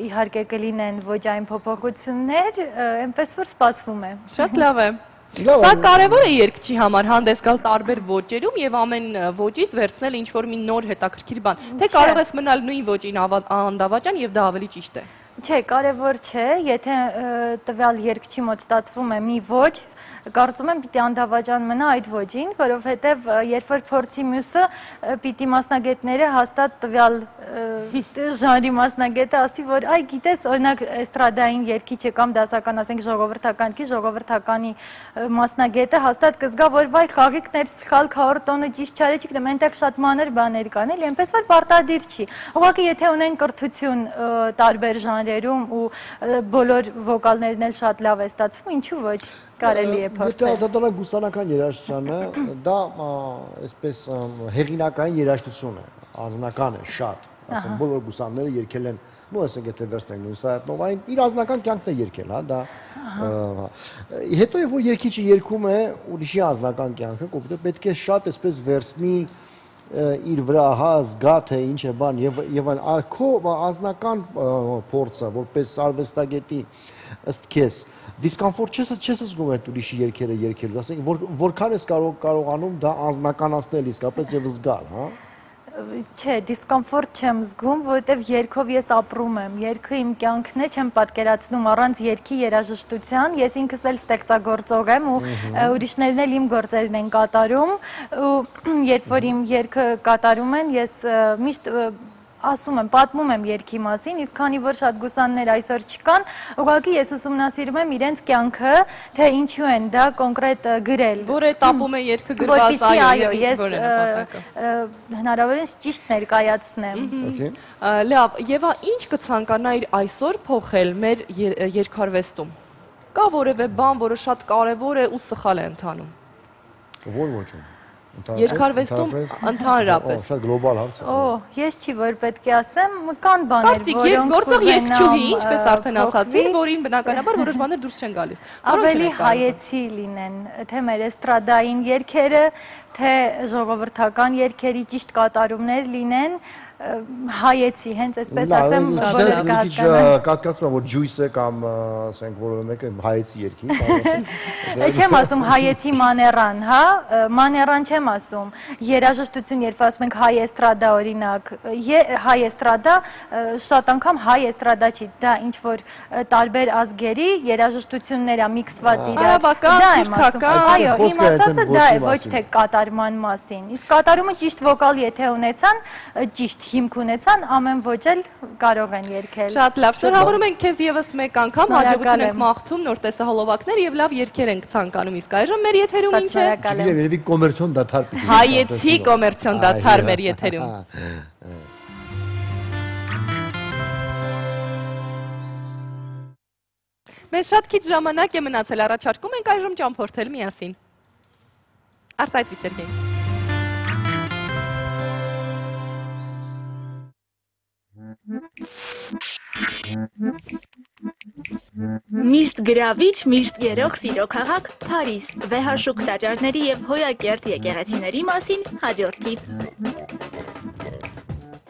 իհարկե կլինեն ոճային փոփոխություններ, այնպես որ սպասվում է։ Շատ լավ է։ Սա կարևոր է երգչի համար հանդես գալ տարբեր ոճերում եւ ամեն ոճից վերցնել ինչ-որ մի նոր հետաքրքիր բան։ Թե կարող ես մնալ նույն ոճին անդավաճան եւ դա ավելի ճիշտ է։ Չէ, կարևոր չէ, եթե տվյալ երգչի մոտ ստացվում է մի ոճ, կարծում եմ պիտի անդավաճան մնա այդ ոճին, որովհետև երբ որ փորձի մյուսը պիտի մասնագետները հաստատ տվյալ ժանրի մասնագետը ասի, որ այ գիտես, օրինակ էստրադային երգիչը կամ դասական, ասենք ժողովրդականի մասնագետը հաստատ կզգա, որ վայ խաղիկներ սխալ քառտոնը ճիշտ չարի, չգիտեմ, այնտեղ շատ մանր բաներ կան, էլի, այնպես որ պարտադիր չի։ Ուղղակի եթե ունեն կրթություն տարբեր ժանրերում ու բոլոր վոկալներն էլ շատ լավ է ստացվում, ինչու ոչ։ Կարելի է փորձել։ Դատարան գուսանական երաժշտությունը դա այսպես հեղինակային երաժշտություն է, անձնական է շատ, ասեմ բոլոր գուսանները երգել են, նո ասենք եթե վերցնենք նույն Սայաթնովային, իր անձնական կյանքն է երգել, հա, դա հետո երբ որ երգիչը երգում է ուրիշի անձնական կյանքը, կոպիտ պետք է շատ այսպես վերցնի իր վրա հա զգա թե ինչ է բան եւ քո անձնական փորձը որպես արվեստագետի ըստ քեզ դիսկոմֆորտ չես զգում այդ ուրիշի երգերը երգելու, ասենք որքան ես կարողանում դա անձնականացնել իսկապես եւ զգալ, հա։ Չէ, դիսկոմֆորտ չեմ զգում, որովհետև երգով ես ապրում եմ, երգը իմ կյանքն է, չեմ պատկերացնում առանց երգի երաժշտության, ես ինքս էլ ստեղծագործող եմ ու ուրիշներն էլ իմ գործերն են կատարում ու երբ որ իմ երգը կատարում են, ես միշտ ասում եմ, պատմում եմ երգի մասին, իսկ քանի որ շատ գուսաններ այսօր չկան, ուղղակի ես ուսումնասիրում եմ իրենց կյանքը, թե ինչու են դա կոնկրետ գրել։ Որ էտապում է երգը գրված, այո, ես հնարավորինս ճիշտ ներկայացնեմ։ Լավ, Եվա, ինչ կցանկանայիր այսօր փոխել մեր երգարվեստում։ Կա որևէ բան, որը շատ կարևոր է ու սխալ է ընթանում։ Որ ոչինչ։ Երկարվեստում ընդհանրապես։ Շատ գլոբալ հարց է։ Ես չի որ պետք է ասեմ, կան բաներ, որոնք գործող երգչուհի, ինչպես արդեն ասացին, որին բնականաբար որոշ բաներ դուրս չեն գալիս։ Ավելի հայեցի լինեն, թե մեր էստրադային երգերը, թե ժողովրդական երգերի ճիշտ կատարումներ լինեն, հայեցի, հենց այսպես ասեմ, բոլորը կհասկանան։ Կասկածում եմ, որ ջույսը կամ ասենք որևէ մեկը հայեցի երգի։ Չեմ ասում հայեցի մաներան, հա, մաներան չեմ ասում։ Երաժշտություն, երբ ասում ենք հայ էստրադա օրինակ, հայ էստրադա շատ անգամ հայ էստրադա չի, դա ինչ որ տարբեր ազգերի երաժշտություններ է միքսված իրար։ Արաբական, թուրքական, այո, իմ ասածը դա է, ոչ թե կատարման մասին։ Իսկ կատարումը ճիշտ վոկալ եթե ունեցան, ճիշտ հիմք ունեցան, ամեն ոճ էլ կարող են երգել։ Շատ լավ, շնորհավորում ենք քեզ եւս մեկ անգամ, հաջողություն ենք մաղթում, նոր տեսահոլովակներ եւ լավ երգեր ենք ցանկանում, իսկ այժմ մեր եթերում ինչ է։ Չգիտեմ, երևի կոմերցիոն դադար պիտի։ Հայեցի կոմերցիոն դադար մեր եթերում։ Մեզ շատ քիչ ժամանակ է մնացել, առաջարկում ենք այժմ ճամփորդել միասին։ Արտայտվի Սերգեյ։ Միշտ գրավիչ, միշտ գերող սիրո քաղաք Փարիզ, վեհաշուկ տաճարների եւ հոյակերտ եկեղեցիների մասին հաջորդ թիվ։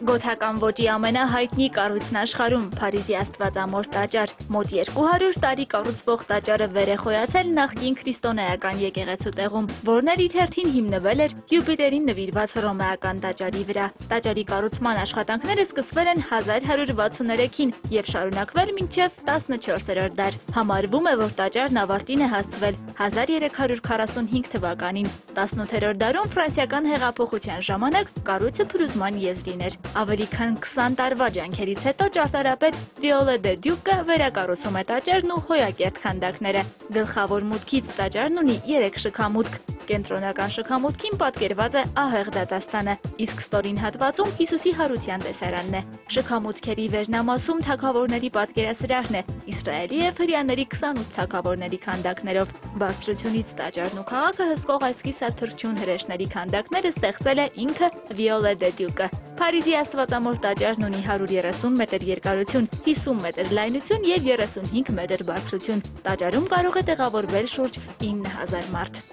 Գոթական ոճի ամենահայտնի կառույցն աշխարհում Փարիզի Աստվածամոր տաճար։ Մոտ 200 տարի կառուցվող տաճարը վեր է խոյացել նախկին քրիստոնեական եկեղեցու տեղում, որն իր հերթին հիմնվել էր Յուպիտերին նվիրված հռոմեական տաճարի վրա։ Տաճարի կառուցման աշխատանքները սկսվել են 1163-ին եւ շարունակվել մինչեւ 14-րդ դար։ Համարվում է, որ տաճարն ավարտին է հասցվել 1345 թվականին։ 18-րդ դարում ֆրանսիական հեղափոխության ժամանակ կառույցը փլուզման եզրին էր։ Ավելի քան 20 տարվա ջանքերից հետո ճարտարապետ Վիոլե դե Դյուկը վերակառուցում է տաճարն ու հոյակերտ քանդակները։ Գլխավոր մուտքից տաճարն ունի 3 շքամուտք։ Կենտրոնական շքամուտքին պատկերված է ահեղ դատաստանը, իսկ ստորին հատվածում Հիսուսի հարության տեսարանն է։ Շքամուտքերի վերնամասում թագավորների պատկերասրահն է, Իսրայելի եւ հրեաների 28 թագավորների քանդակներով։ Բարձրությունից տաճարն ու քաղաքը հսկող այս կիսաթռչուն հրեշների քանդակները ստեղծել է ինքը Վիոլե դե Դյուկը։ Փարիզի Աստվածամոր տաճարն ունի 130 մետր երկարություն, 50 մետր լայնություն եւ 35 մետր բարձրություն։ Տաճարում կարող է տեղավորվել շուրջ 9000 մարդ։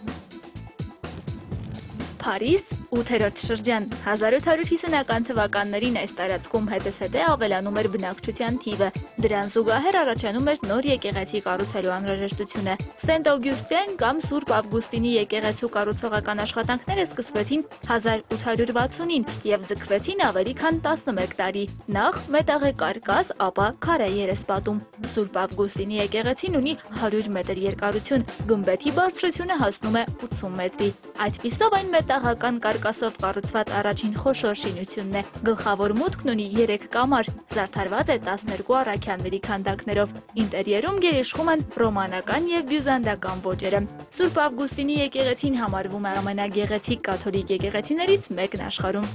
Փարիզ 8-րդ շրջան 1850-ական թվականներին այս տարածքում հետզհետե ավելանում էր բնակչության թիվը։ Դրան զուգահեռ առաջանում էր նոր եկեղեցի կառուցելու անհրաժեշտությունը։ Սենտ Օգյուստեն կամ Սուրբ Ավգուստինի եկեղեցու կառուցողական աշխատանքները սկսվեցին 1860-ին եւ ձգվեցին ավելի քան 11 տարի։ Նախ մետաղե կարկաս, ապա քարե երեսպատում։ Սուրբ Ավգուստինի եկեղեցին ունի 100 մետր երկարություն, գմբեթի բարձրությունը հասնում է 80 մետրի։ Այդպիսով այն մետաղական կարկասով կառուցված առաջին խոշոր շինությունն է։ Գլխավոր մուտքն ունի 3 կամար, զարդարված է 12 առաքյանների քանդակներով։ Ինտերիերում գերիշխում են ռոմանական եւ բյուզանդական ոճերը։ Սուրբ Ավգուստինի եկեղեցին համարվում է ամենագեղեցիկ կաթոլիկ եկեղեցիներից մեկն աշխարհում։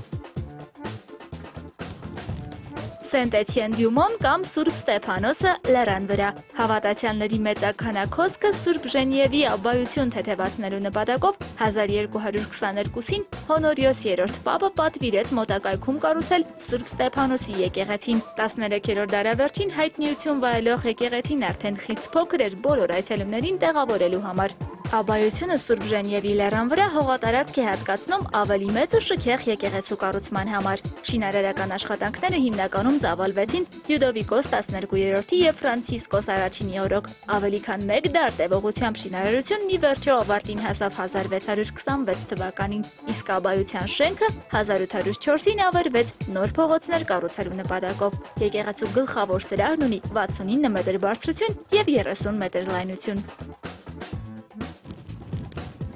Սենտ Էթիեն Դյումոն կամ Սուրբ Ստեփանոսը լեռան վրա։ Հավատացյալների մեծաքանակ հոսքը Սուրբ Ժենիևի աբբայություն թեթևացնելու նպատակով 1222-ին Հոնորիոս 3-րդ պապը պատվիրեց մոտակայքում կառուցել Սուրբ Ստեփանոսի եկեղեցին։ 13-րդ դարավերջին հայտնիություն վայելող եկեղեցին արդեն խիստ փոքր էր բոլոր այցելուներին տեղավորելու համար։ Աբայությունը Սուրբ Ժենիևի լեռան վրա հողատարածք է հատկացնում ավելի մեծ ու շքեղ եկեղեցու կառուցման համար։ Շինարարական աշխատանքները հիմնականում ծավալվեցին Լյուդովիկոս 12-րդի եւ Ֆրանցիսկոս առաջինի օրոք։ Ավելի քան 1 դար տևողությամբ շինարարությունն ի վերջո ավարտին հասավ 1626 թվականին, իսկ աբայության շենքը 1804-ին ավերվեց նոր փողոցներ կառուցելու նպատակով։ Եկեղեցու գլխավոր սրահն ունի 69 մետր բարձրություն եւ 30 մետր լայնություն։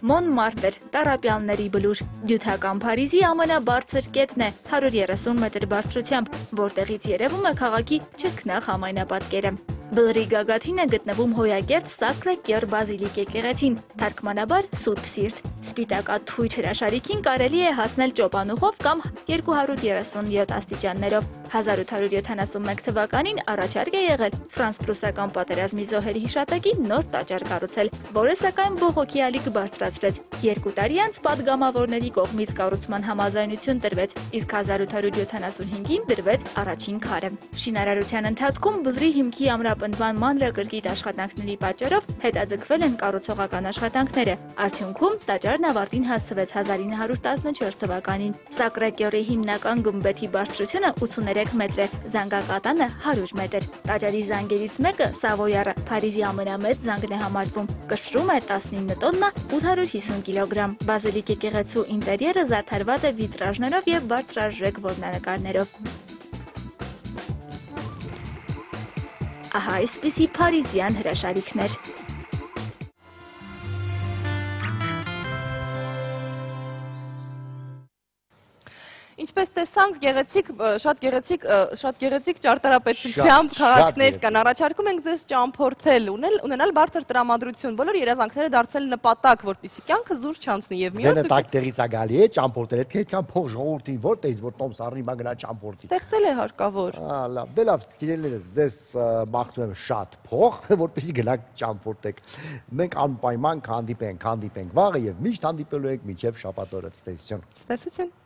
Մոնմարտր, Տառապյալների բլուր, Դյութական Փարիզի ամենաբարձր կետն է 130 մետր բարձրությամբ, որտեղից երևում է քաղաքի չքնաղ համայնապատկերը։ Բլրի գագաթին է գտնվում հոյակերտ Սակրե Կյոր բազիլիկ եկեղեցին, թարգմանաբար Սուրբ Սիրտ։ Սպիտակաթույր հրաշալիքին կարելի է հասնել ճոպանուղով կամ 237 աստիճաններով։ 1871 թվականին առաջարկ է եղել ֆրանս-պրուսական պատերազմի զոհերի հիշատակի նոր տաճար կառուցել, որը սակայն բողոքի ալիք բարձրացրեց։ 2 տարի անց պատգամավորների կողմից կառուցման համաձայնություն տրվեց, իսկ 1875-ին դրվեց առաջին քարը։ Շինարարության ընթացքում Բլրի հիմքի ամրապնդման մանրակրկիտ աշխատանքների պատճառով հետաձգվել են կառուցողական աշխատանքները։ Արդյունքում տաճարն ավարտին հասցվեց 1914 թվականին։ Սակրե Կյորի հիմնական գմբեթի բարձրությունը 83 մետր է, զանգակատանը 100 մետր։ Տաճարի զանգերից մեկը Սավոյարը Փարիզի ամենամեծ զանգն է համարվում։ Կշռում է 19 տոննա 850 կիլոգրամ։ Բազիլիկ եկեղեցու ինտերիերը զարդարված է վիտրաժներով եւ բարձրաժեք որմնանկարներով։ Ահա այսպիսի փարիզյան հրաշալիքներ։ Ինչպես տեսանք, շատ գեղեցիկ ճարտարապետությամբ քաղաքներ կան։ Առաջարկում ենք ձեզ ճամփորդել, ունենալ բարձր տրամադրություն, բոլոր երազանքները դարձնել նպատակ, որպեսզի կյանքը զուր չանցնի եւ մի օր Ձենը տակ տեղից է գալի է ճամփորդել, պետք է այդքան փող ժողովրդին որտեղից որ տոմս առնի, մա գնա ճամփորդի։ Ստեղծել է հարկավոր։ Լավ, դե լավ, սիրելիներս, ձեզ մաղթում եմ շատ փող, որպեսզի գնաք ճամփորդեք։ Մենք անպայման կհանդիպենք վաղը եւ միշտ հանդիպելու ենք մինչեւ շաբաթ օրը։ Ցտեսություն։